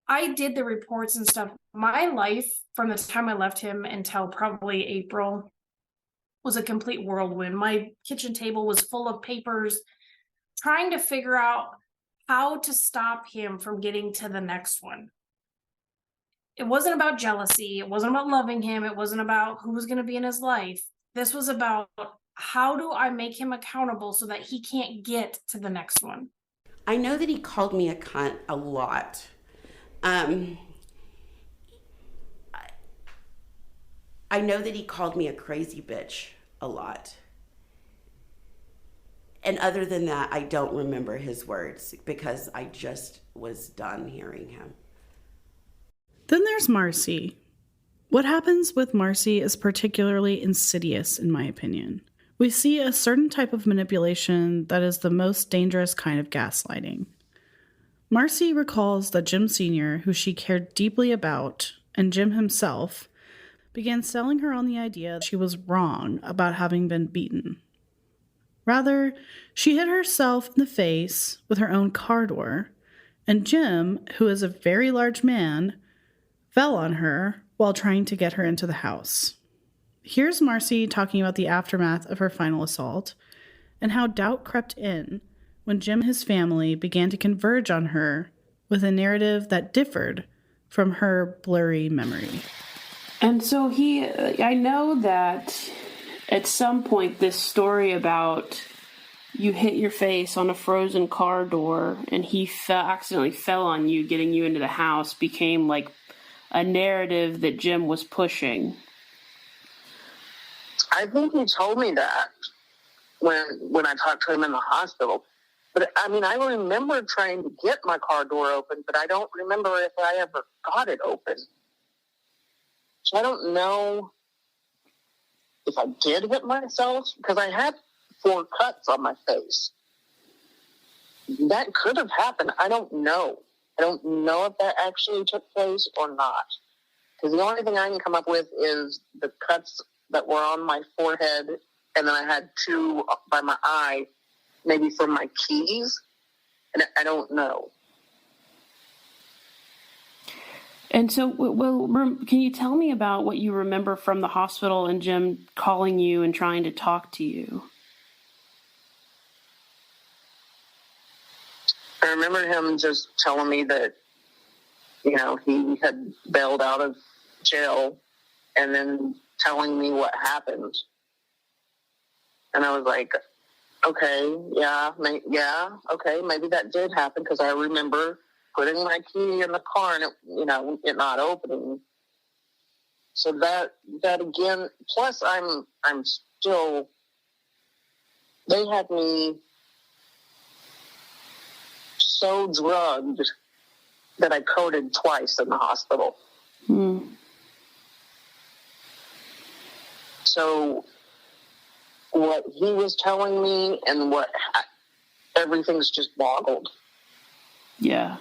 I did the reports and stuff, my life from the time I left him until probably April was a complete whirlwind. My kitchen table was full of papers, trying to figure out how to stop him from getting to the next one. It wasn't about jealousy. It wasn't about loving him. It wasn't about who was going to be in his life. This was about, how do I make him accountable so that he can't get to the next one? I know that he called me a cunt a lot. I know that he called me a crazy bitch a lot. And other than that, I don't remember his words because I just was done hearing him. Then there's Marcy. What happens with Marcy is particularly insidious, in my opinion. We see a certain type of manipulation that is the most dangerous kind of gaslighting. Marcy recalls that Jim Sr., who she cared deeply about, and Jim himself, began selling her on the idea that she was wrong about having been beaten. Rather, she hit herself in the face with her own car door, and Jim, who is a very large man, fell on her while trying to get her into the house. Here's Marcy talking about the aftermath of her final assault and how doubt crept in when Jim and his family began to converge on her with a narrative that differed from her blurry memory. And so I know that at some point this story about you hit your face on a frozen car door and he accidentally fell on you, getting you into the house, became like a narrative that Jim was pushing. I think he told me that when I talked to him in the hospital. But I mean, I remember trying to get my car door open, but I don't remember if I ever got it open. So I don't know if I did hit myself, because I had 4 cuts on my face. That could have happened. I don't know. I don't know if that actually took place or not. Because the only thing I can come up with is the cuts that were on my forehead, and then I had 2 by my eye, maybe from my keys. And I don't know. And so, well, can you tell me about what you remember from the hospital and Jim calling you and trying to talk to you? I remember him just telling me that, you know, he had bailed out of jail, and then telling me what happened. And I was like, okay, okay, maybe that did happen, because I remember putting my key in the car and it not opening. So that again, plus I'm still, they had me so drugged that I coded twice in the hospital. So what he was telling me and everything's just boggled. Yeah.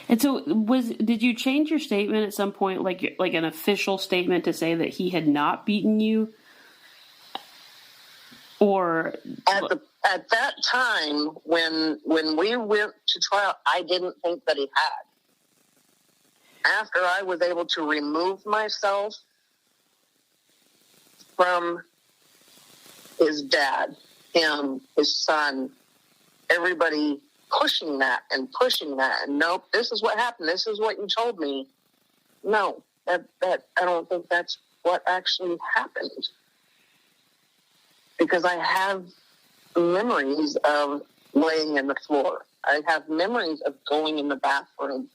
And so did you change your statement at some point, like an official statement to say that he had not beaten you? Or at that time when we went to trial, I didn't think that he had. After I was able to remove myself from his dad, him, his son, everybody pushing that, and nope, this is what happened, this is what you told me. No, that I don't think that's what actually happened. Because I have memories of laying in the floor. I have memories of going in the bathroom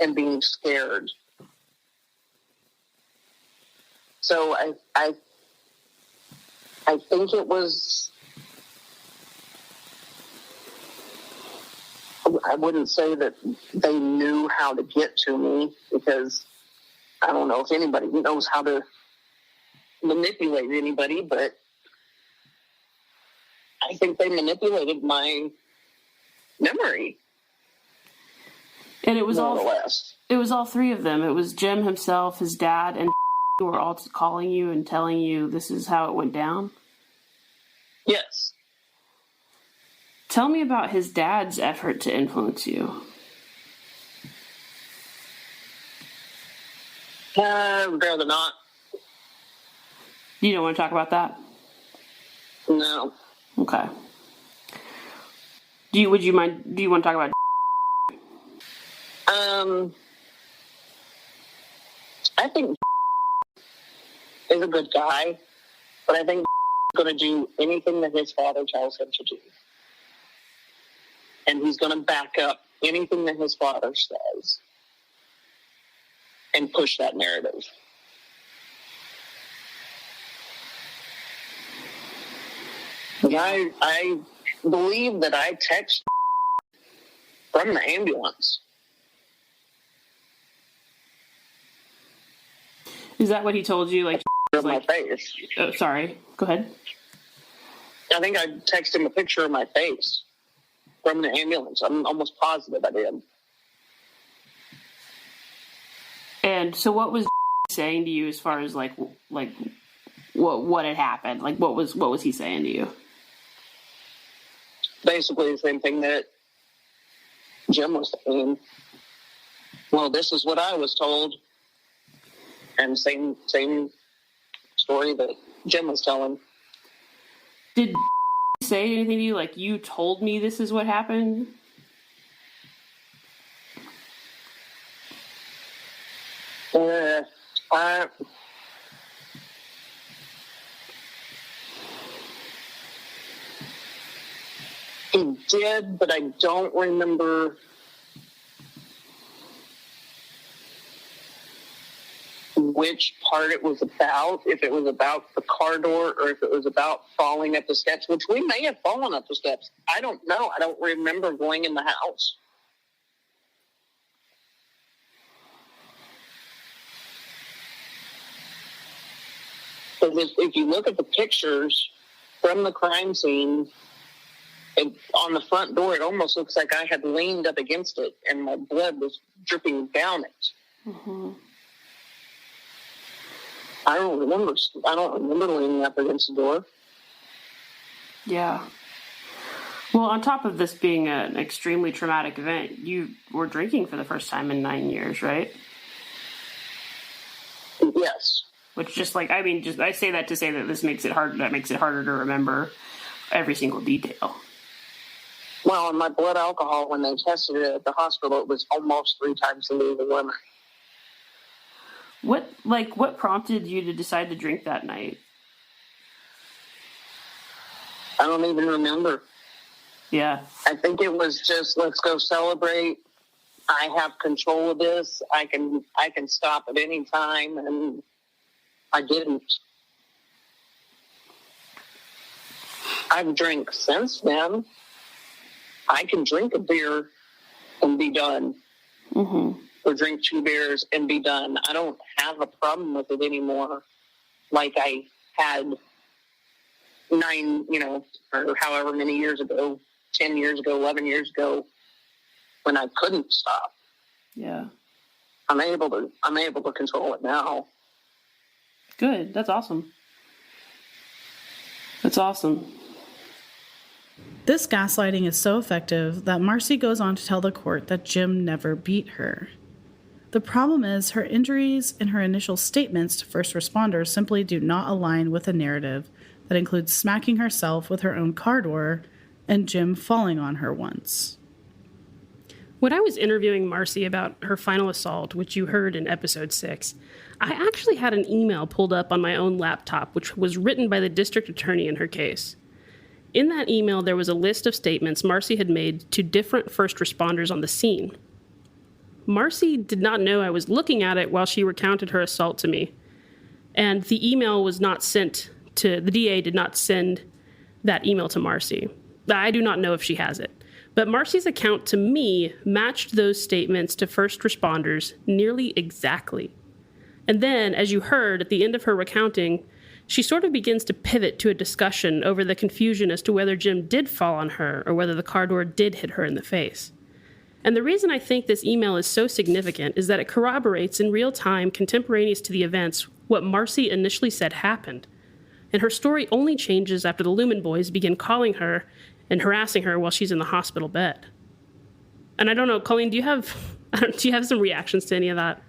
and being scared. So I think it was, I wouldn't say that they knew how to get to me, because I don't know if anybody knows how to manipulate anybody, but I think they manipulated my memory. And it was all 3 of them. It was Jim himself, his dad, and who were all calling you and telling you this is how it went down? Yes. Tell me about his dad's effort to influence you. I'd rather not. You don't want to talk about that? No. Okay. Do you want to talk about? I think is a good guy, but I think he's going to do anything that his father tells him to do. And he's going to back up anything that his father says and push that narrative. I believe that I texted from the ambulance. Is that what he told you? Like, my face. Oh, sorry. Go ahead. I think I texted him a picture of my face from the ambulance. I'm almost positive I did. And so what was saying to you as far as like what had happened? Like what was he saying to you? Basically the same thing that Jim was saying. Well, this is what I was told. And same story that Jim was telling. Did he say anything to you like, you told me this is what happened? He did, but I don't remember which part it was about, if it was about the car door or if it was about falling up the steps, which we may have fallen up the steps. I don't know. I don't remember going in the house. But if you look at the pictures from the crime scene, on the front door, it almost looks like I had leaned up against it and my blood was dripping down it. Mm-hmm. I don't remember leaning up against the door. Yeah. Well, on top of this being an extremely traumatic event, you were drinking for the first time in 9 years, right? Yes. Which I say that to say that this makes it hard. That makes it harder to remember every single detail. Well, my blood alcohol, when they tested it at the hospital, it was almost 3 times the legal limit. What prompted you to decide to drink that night? I don't even remember. Yeah. I think it was just, let's go celebrate. I have control of this. I can stop at any time, and I didn't. I've drank since then. I can drink a beer and be done. Mm-hmm. Or drink 2 beers and be done. I don't have a problem with it anymore like I had 9, or however many years ago, 10 years ago, 11 years ago, when I couldn't stop. Yeah. I'm able to control it now. Good. That's awesome. That's awesome. This gaslighting is so effective that Marcy goes on to tell the court that Jim never beat her. The problem is her injuries and her initial statements to first responders simply do not align with a narrative that includes smacking herself with her own car door and Jim falling on her once. When I was interviewing Marcy about her final assault, which you heard in episode 6, I actually had an email pulled up on my own laptop, which was written by the district attorney in her case. In that email, there was a list of statements Marcy had made to different first responders on the scene. Marcy did not know I was looking at it while she recounted her assault to me. And the email was not sent to, the DA did not send that email to Marcy. I do not know if she has it. But Marcy's account to me matched those statements to first responders nearly exactly. And then, as you heard at the end of her recounting, she sort of begins to pivot to a discussion over the confusion as to whether Jim did fall on her or whether the car door did hit her in the face. And the reason I think this email is so significant is that it corroborates in real time, contemporaneous to the events, what Marcy initially said happened. And her story only changes after the Lumen boys begin calling her and harassing her while she's in the hospital bed. And I don't know, Colleen, do you have some reactions to any of that?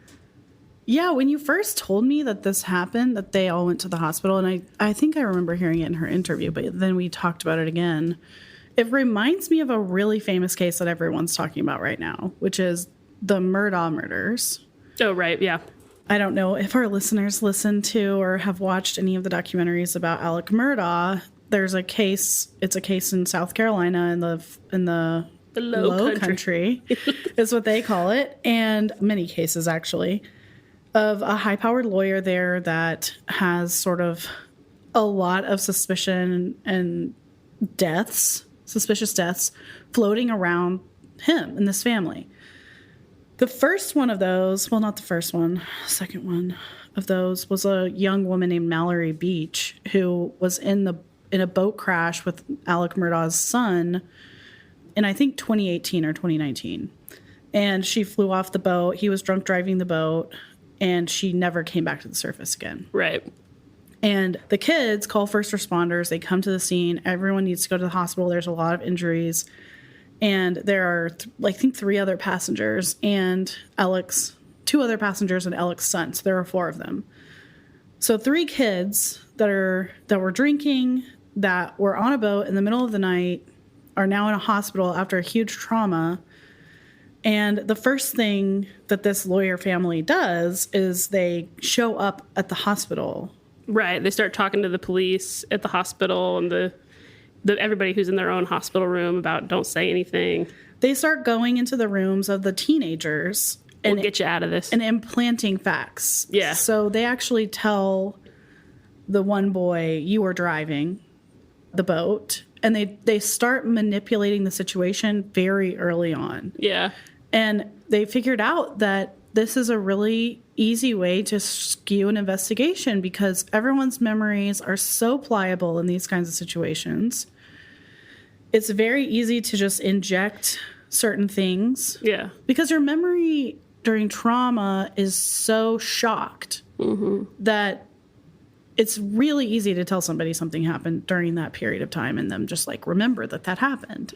Yeah, when you first told me that this happened, that they all went to the hospital, and I think I remember hearing it in her interview, but then we talked about it again. It reminds me of a really famous case that everyone's talking about right now, which is the Murdaugh murders. Oh, right, yeah. I don't know if our listeners listen to or have watched any of the documentaries about Alec Murdaugh. There's a case, it's a case in South Carolina in the low country is what they call it, and many cases actually, of a high-powered lawyer there that has sort of a lot of suspicion and suspicious deaths floating around him and this family. The first one of those, well, not the first one, second one of those was a young woman named Mallory Beach who was in a boat crash with Alec Murdaugh's son in, I think, 2018 or 2019. And she flew off the boat. He was drunk driving the boat, and she never came back to the surface again. Right. And the kids call first responders. They come to the scene. Everyone needs to go to the hospital. There's a lot of injuries. And there are, I think, 3 other passengers and 2 other passengers and Alec's son. So there are 4 of them. So 3 kids that were drinking, that were on a boat in the middle of the night, are now in a hospital after a huge trauma. And the first thing that this lawyer family does is they show up at the hospital. Right. They start talking to the police at the hospital, and everybody who's in their own hospital room about don't say anything. They start going into the rooms of the teenagers We'll get you out of this. and implanting facts. Yeah. So they actually tell the one boy, you were driving the boat, and they start manipulating the situation very early on. Yeah. And they figured out that this is a really easy way to skew an investigation because everyone's memories are so pliable in these kinds of situations. It's very easy to just inject certain things. Yeah. Because your memory during trauma is so shocked that it's really easy to tell somebody something happened during that period of time and them just like remember that happened.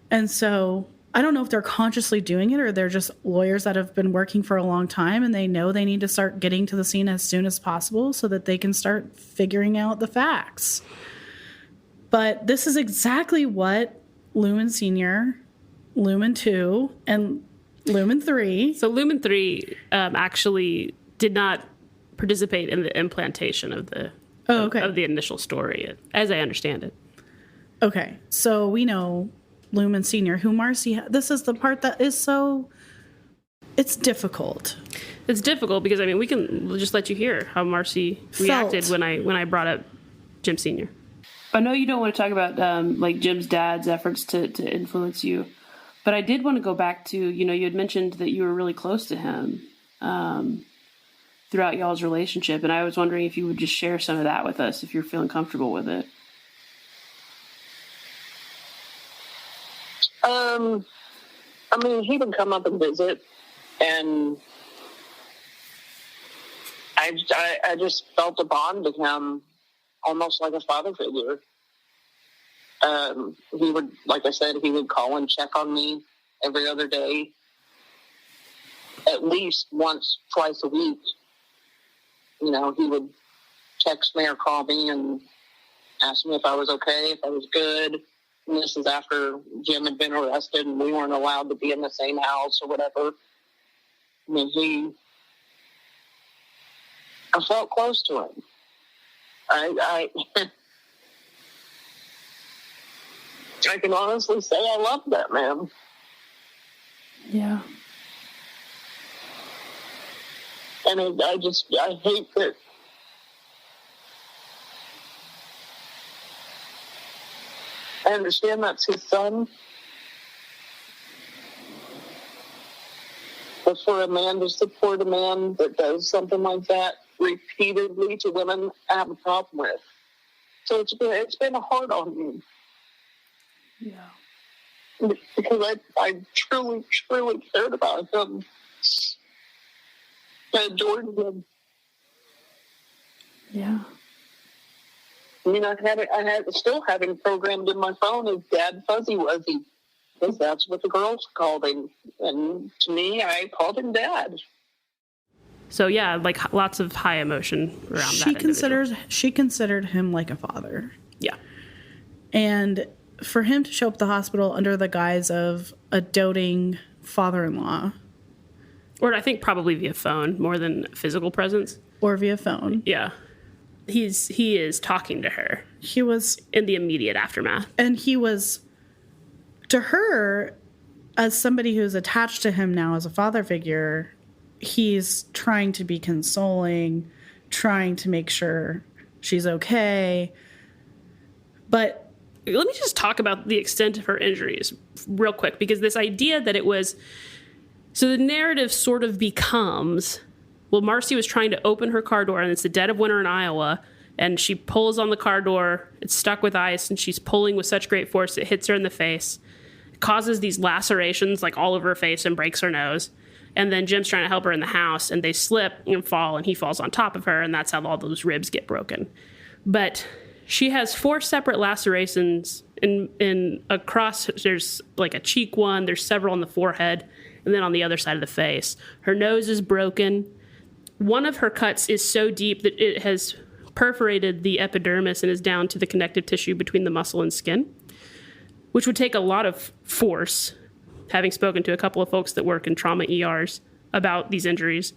And so I don't know if they're consciously doing it or they're just lawyers that have been working for a long time and they know they need to start getting to the scene as soon as possible so that they can start figuring out the facts. But this is exactly what Lumen Senior, Lumen 2, and Lumen 3. So Lumen 3 actually did not participate in the implantation of the of the initial story, as I understand it. Okay, so we know Lumen Senior, who Marcy. This is the part that is so. It's difficult. It's difficult because I mean we'll just let you hear how Marcy reacted when I brought up Jim Senior. I know you don't want to talk about like Jim's dad's efforts to influence you, but I did want to go back to you had mentioned that you were really close to him throughout y'all's relationship, and I was wondering if you would just share some of that with us if you're feeling comfortable with it. I mean, he would come up and visit, and I just felt a bond with him, almost like a father figure. He would, like I said, he would call and check on me every other day, at least once, twice a week. He would text me or call me and ask me if I was okay, if I was good. And this is after Jim had been arrested and we weren't allowed to be in the same house or whatever. I mean, I felt close to him. I can honestly say I love that man. Yeah. And I hate that I understand that's his son. But for a man to support a man that does something like that repeatedly to women, I have a problem with. So it's been hard on me. Yeah. Because I truly, truly cared about him. I adored him. Yeah. I mean, I still have him programmed in my phone as Dad Fuzzy Wuzzy, because that's what the girls called him. And to me, I called him Dad. So yeah, like lots of high emotion around that. She considered him like a father. Yeah. And for him to show up at the hospital under the guise of a doting father-in-law, or I think probably via phone more than physical presence, or via phone. Yeah. He is talking to her. He was in the immediate aftermath. And he was, to her, as somebody who's attached to him now as a father figure, he's trying to be consoling, trying to make sure she's okay. But let me just talk about the extent of her injuries real quick, because this idea that it was, so the narrative sort of becomes, well, Marcy was trying to open her car door, and it's the dead of winter in Iowa, and she pulls on the car door. It's stuck with ice, and she's pulling with such great force it hits her in the face. It causes these lacerations like all over her face and breaks her nose. And then Jim's trying to help her in the house, and they slip and fall, and he falls on top of her, and that's how all those ribs get broken. But she has 4 separate lacerations in across. There's like a cheek one. There's several on the forehead, and then on the other side of the face. Her nose is broken. One of her cuts is so deep that it has perforated the epidermis and is down to the connective tissue between the muscle and skin, which would take a lot of force, having spoken to a couple of folks that work in trauma ERs about these injuries.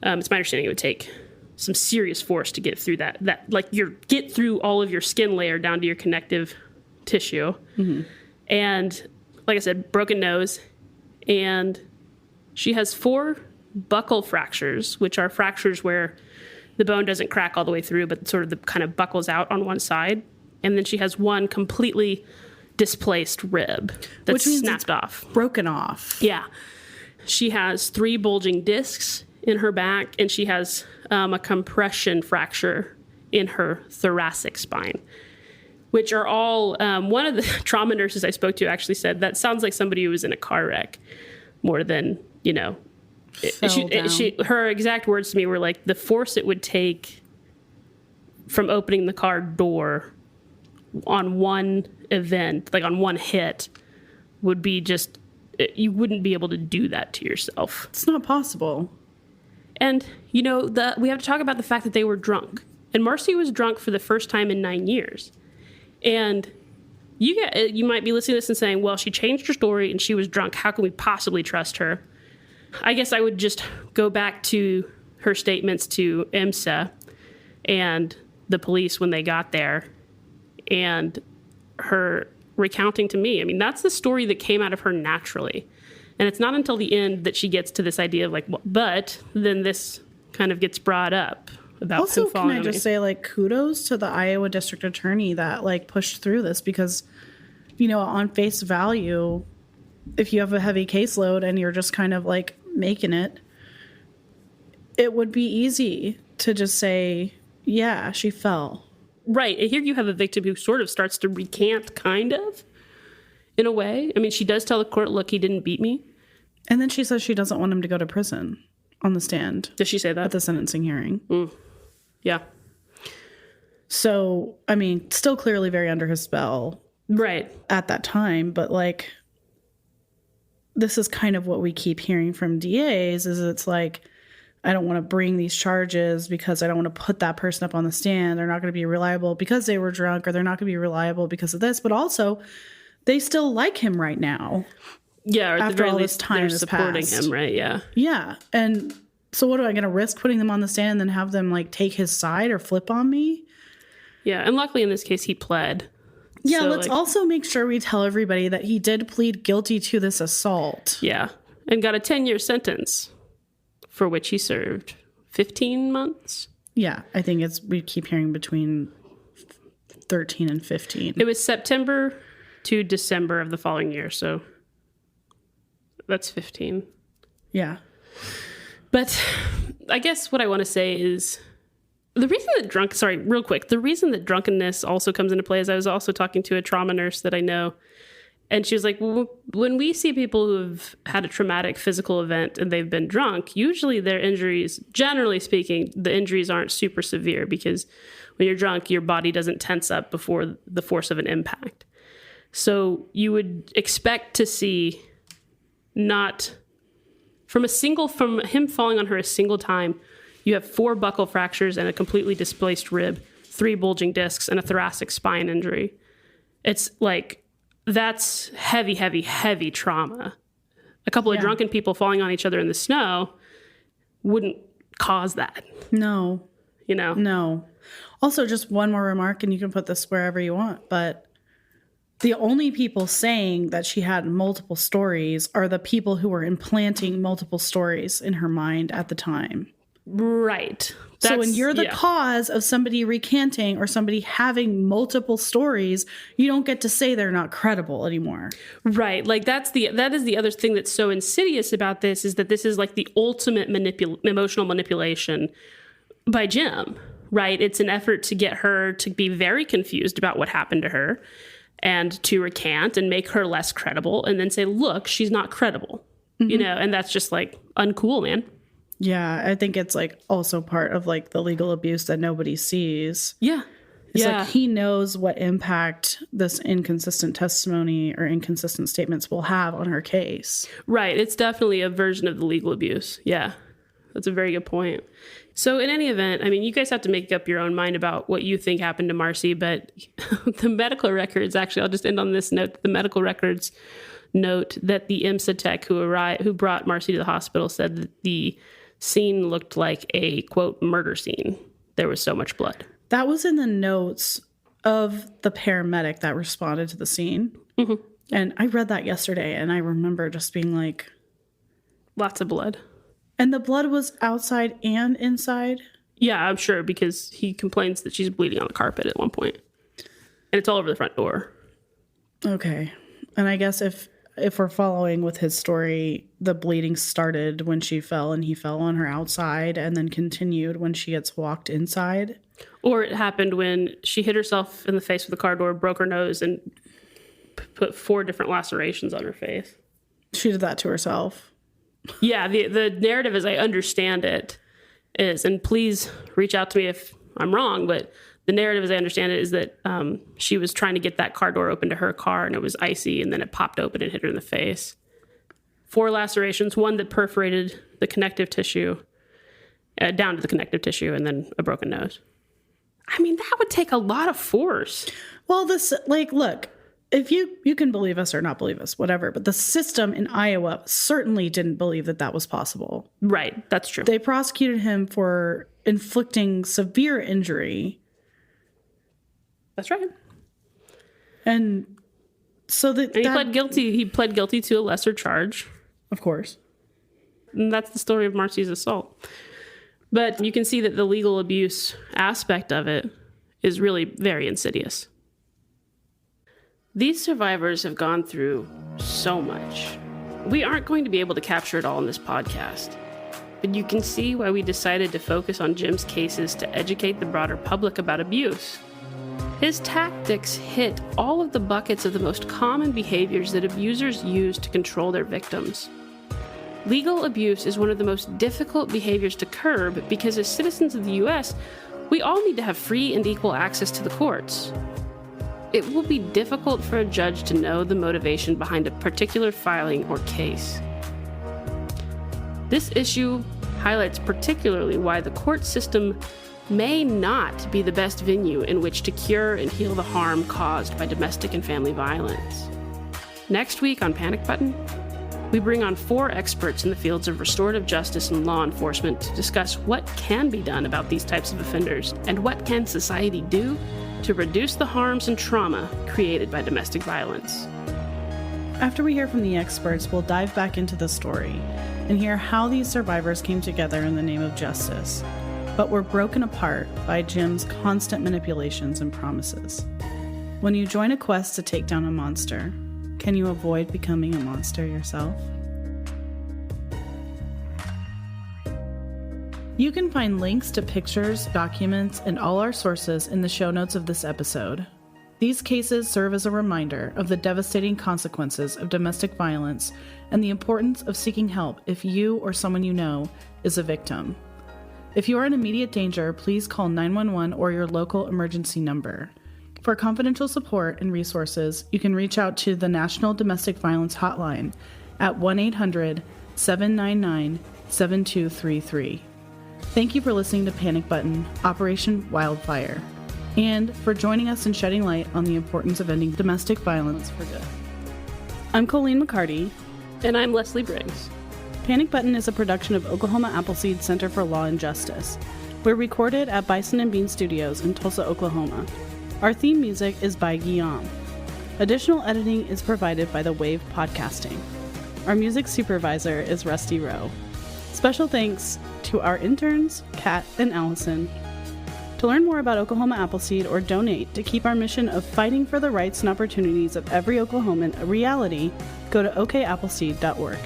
It's my understanding it would take some serious force to get through that like get through all of your skin layer down to your connective tissue. And like I said, broken nose, and she has 4 buccal fractures, which are fractures where the bone doesn't crack all the way through, but sort of the kind of buckles out on one side. And then she has 1 completely displaced rib that's snapped off. Broken off. Yeah. She has 3 bulging discs in her back, and she has a compression fracture in her thoracic spine, which are all, one of the trauma nurses I spoke to actually said that sounds like somebody who was in a car wreck more than, her exact words to me were like, the force it would take from opening the car door on one event, like on one hit, would be just, you wouldn't be able to do that to yourself. It's not possible. And, we have to talk about the fact that they were drunk. And Marcy was drunk for the first time in 9 years. And you might be listening to this and saying, well, she changed her story and she was drunk. How can we possibly trust her? I guess I would just go back to her statements to IMSA and the police when they got there, and her recounting to me. I mean, that's the story that came out of her naturally. And it's not until the end that she gets to this idea of like, but then this kind of gets brought up about also, who followed can I just say, like, kudos to the Iowa district attorney that, like, pushed through this because, on face value, if you have a heavy caseload and you're just kind of, like, making it, it would be easy to just say, yeah, she fell. Right. And here you have a victim who sort of starts to recant, kind of, in a way. I mean, she does tell the court, look, he didn't beat me. And then she says she doesn't want him to go to prison on the stand. Does she say that? At the sentencing hearing. Yeah. So, I mean, still clearly very under his spell. Right. At that time. But, like, this is kind of what we keep hearing from DAs is it's like, I don't want to bring these charges because I don't want to put that person up on the stand. They're not going to be reliable because they were drunk, or they're not going to be reliable because of this. But also, they still like him right now. Yeah, or at the very least, they're supporting passed. Him, right? Yeah. Yeah. And so what am I going to risk putting them on the stand and then have them, like, take his side or flip on me? Yeah, and luckily in this case, he pled. Yeah, so, let's also make sure we tell everybody that he did plead guilty to this assault. Yeah, and got a 10-year sentence, for which he served 15 months. Yeah, I think we keep hearing between 13 and 15. It was September to December of the following year, so that's 15. Yeah. But I guess what I want to say is the reason that the reason that drunkenness also comes into play is I was also talking to a trauma nurse that I know, and she was like, well, when we see people who've had a traumatic physical event and they've been drunk, usually their injuries, generally speaking, the injuries aren't super severe because when you're drunk, your body doesn't tense up before the force of an impact. So you would expect to see not from him falling on her a single time, you have 4 buccal fractures and a completely displaced rib, 3 bulging discs, and a thoracic spine injury. It's like, that's heavy, heavy, heavy trauma. A couple of drunken people falling on each other in the snow wouldn't cause that. No. No. Also, just one more remark, and you can put this wherever you want, but the only people saying that she had multiple stories are the people who were implanting multiple stories in her mind at the time. Right. So when you're the cause of somebody recanting or somebody having multiple stories, you don't get to say they're not credible anymore. Right. Like that is the other thing that's so insidious about this, is that this is like the ultimate emotional manipulation by Jim, right? It's an effort to get her to be very confused about what happened to her and to recant and make her less credible and then say, look, she's not credible, and that's just like uncool, man. Yeah, I think it's like also part of like the legal abuse that nobody sees. Yeah. It's like he knows what impact this inconsistent testimony or inconsistent statements will have on her case. Right. It's definitely a version of the legal abuse. Yeah. That's a very good point. So in any event, I mean, you guys have to make up your own mind about what you think happened to Marcy, but the medical records, actually, I'll just end on this note. The medical records note that the IMSA tech who brought Marcy to the hospital said that the scene looked like a, quote, murder scene. There was so much blood. That was in the notes of the paramedic that responded to the scene. Mm-hmm. And I read that yesterday, and I remember just being like... Lots of blood. And the blood was outside and inside? Yeah, I'm sure, because he complains that she's bleeding on the carpet at one point. And it's all over the front door. Okay. And I guess if we're following with his story, the bleeding started when she fell and he fell on her outside and then continued when she gets walked inside. Or it happened when she hit herself in the face with the car door, broke her nose, and put 4 different lacerations on her face. She did that to herself. Yeah, the narrative as I understand it is, and please reach out to me if I'm wrong, but the narrative as I understand it is that she was trying to get that car door open to her car and it was icy and then it popped open and hit her in the face. 4 lacerations, 1 that perforated the connective tissue, down to the connective tissue, and then a broken nose. I mean, that would take a lot of force. Well, this, like, look, if you can believe us or not believe us, whatever, but the system in Iowa certainly didn't believe that that was possible. Right, that's true. They prosecuted him for inflicting severe injury. That's right. And so he pled guilty. He pled guilty to a lesser charge. Of course. And that's the story of Marcy's assault. But you can see that the legal abuse aspect of it is really very insidious. These survivors have gone through so much. We aren't going to be able to capture it all in this podcast. But you can see why we decided to focus on Jim's cases to educate the broader public about abuse. His tactics hit all of the buckets of the most common behaviors that abusers use to control their victims. Legal abuse is one of the most difficult behaviors to curb because as citizens of the US, we all need to have free and equal access to the courts. It will be difficult for a judge to know the motivation behind a particular filing or case. This issue highlights particularly why the court system may not be the best venue in which to cure and heal the harm caused by domestic and family violence. Next week on Panic Button, we bring on 4 experts in the fields of restorative justice and law enforcement to discuss what can be done about these types of offenders and what can society do to reduce the harms and trauma created by domestic violence. After we hear from the experts, we'll dive back into the story and hear how these survivors came together in the name of justice, but were broken apart by Jim's constant manipulations and promises. When you join a quest to take down a monster, can you avoid becoming a monster yourself? You can find links to pictures, documents, and all our sources in the show notes of this episode. These cases serve as a reminder of the devastating consequences of domestic violence and the importance of seeking help if you or someone you know is a victim. If you are in immediate danger, please call 911 or your local emergency number. For confidential support and resources, you can reach out to the National Domestic Violence Hotline at 1-800-799-7233. Thank you for listening to Panic Button, Operation Wildfire, and for joining us in shedding light on the importance of ending domestic violence for good. I'm Colleen McCarty. And I'm Leslie Briggs. Panic Button is a production of Oklahoma Appleseed Center for Law and Justice. We're recorded at Bison and Bean Studios in Tulsa, Oklahoma. Our theme music is by Guillaume. Additional editing is provided by The Wave Podcasting. Our music supervisor is Rusty Rowe. Special thanks to our interns, Kat and Allison. To learn more about Oklahoma Appleseed or donate to keep our mission of fighting for the rights and opportunities of every Oklahoman a reality, go to okappleseed.org.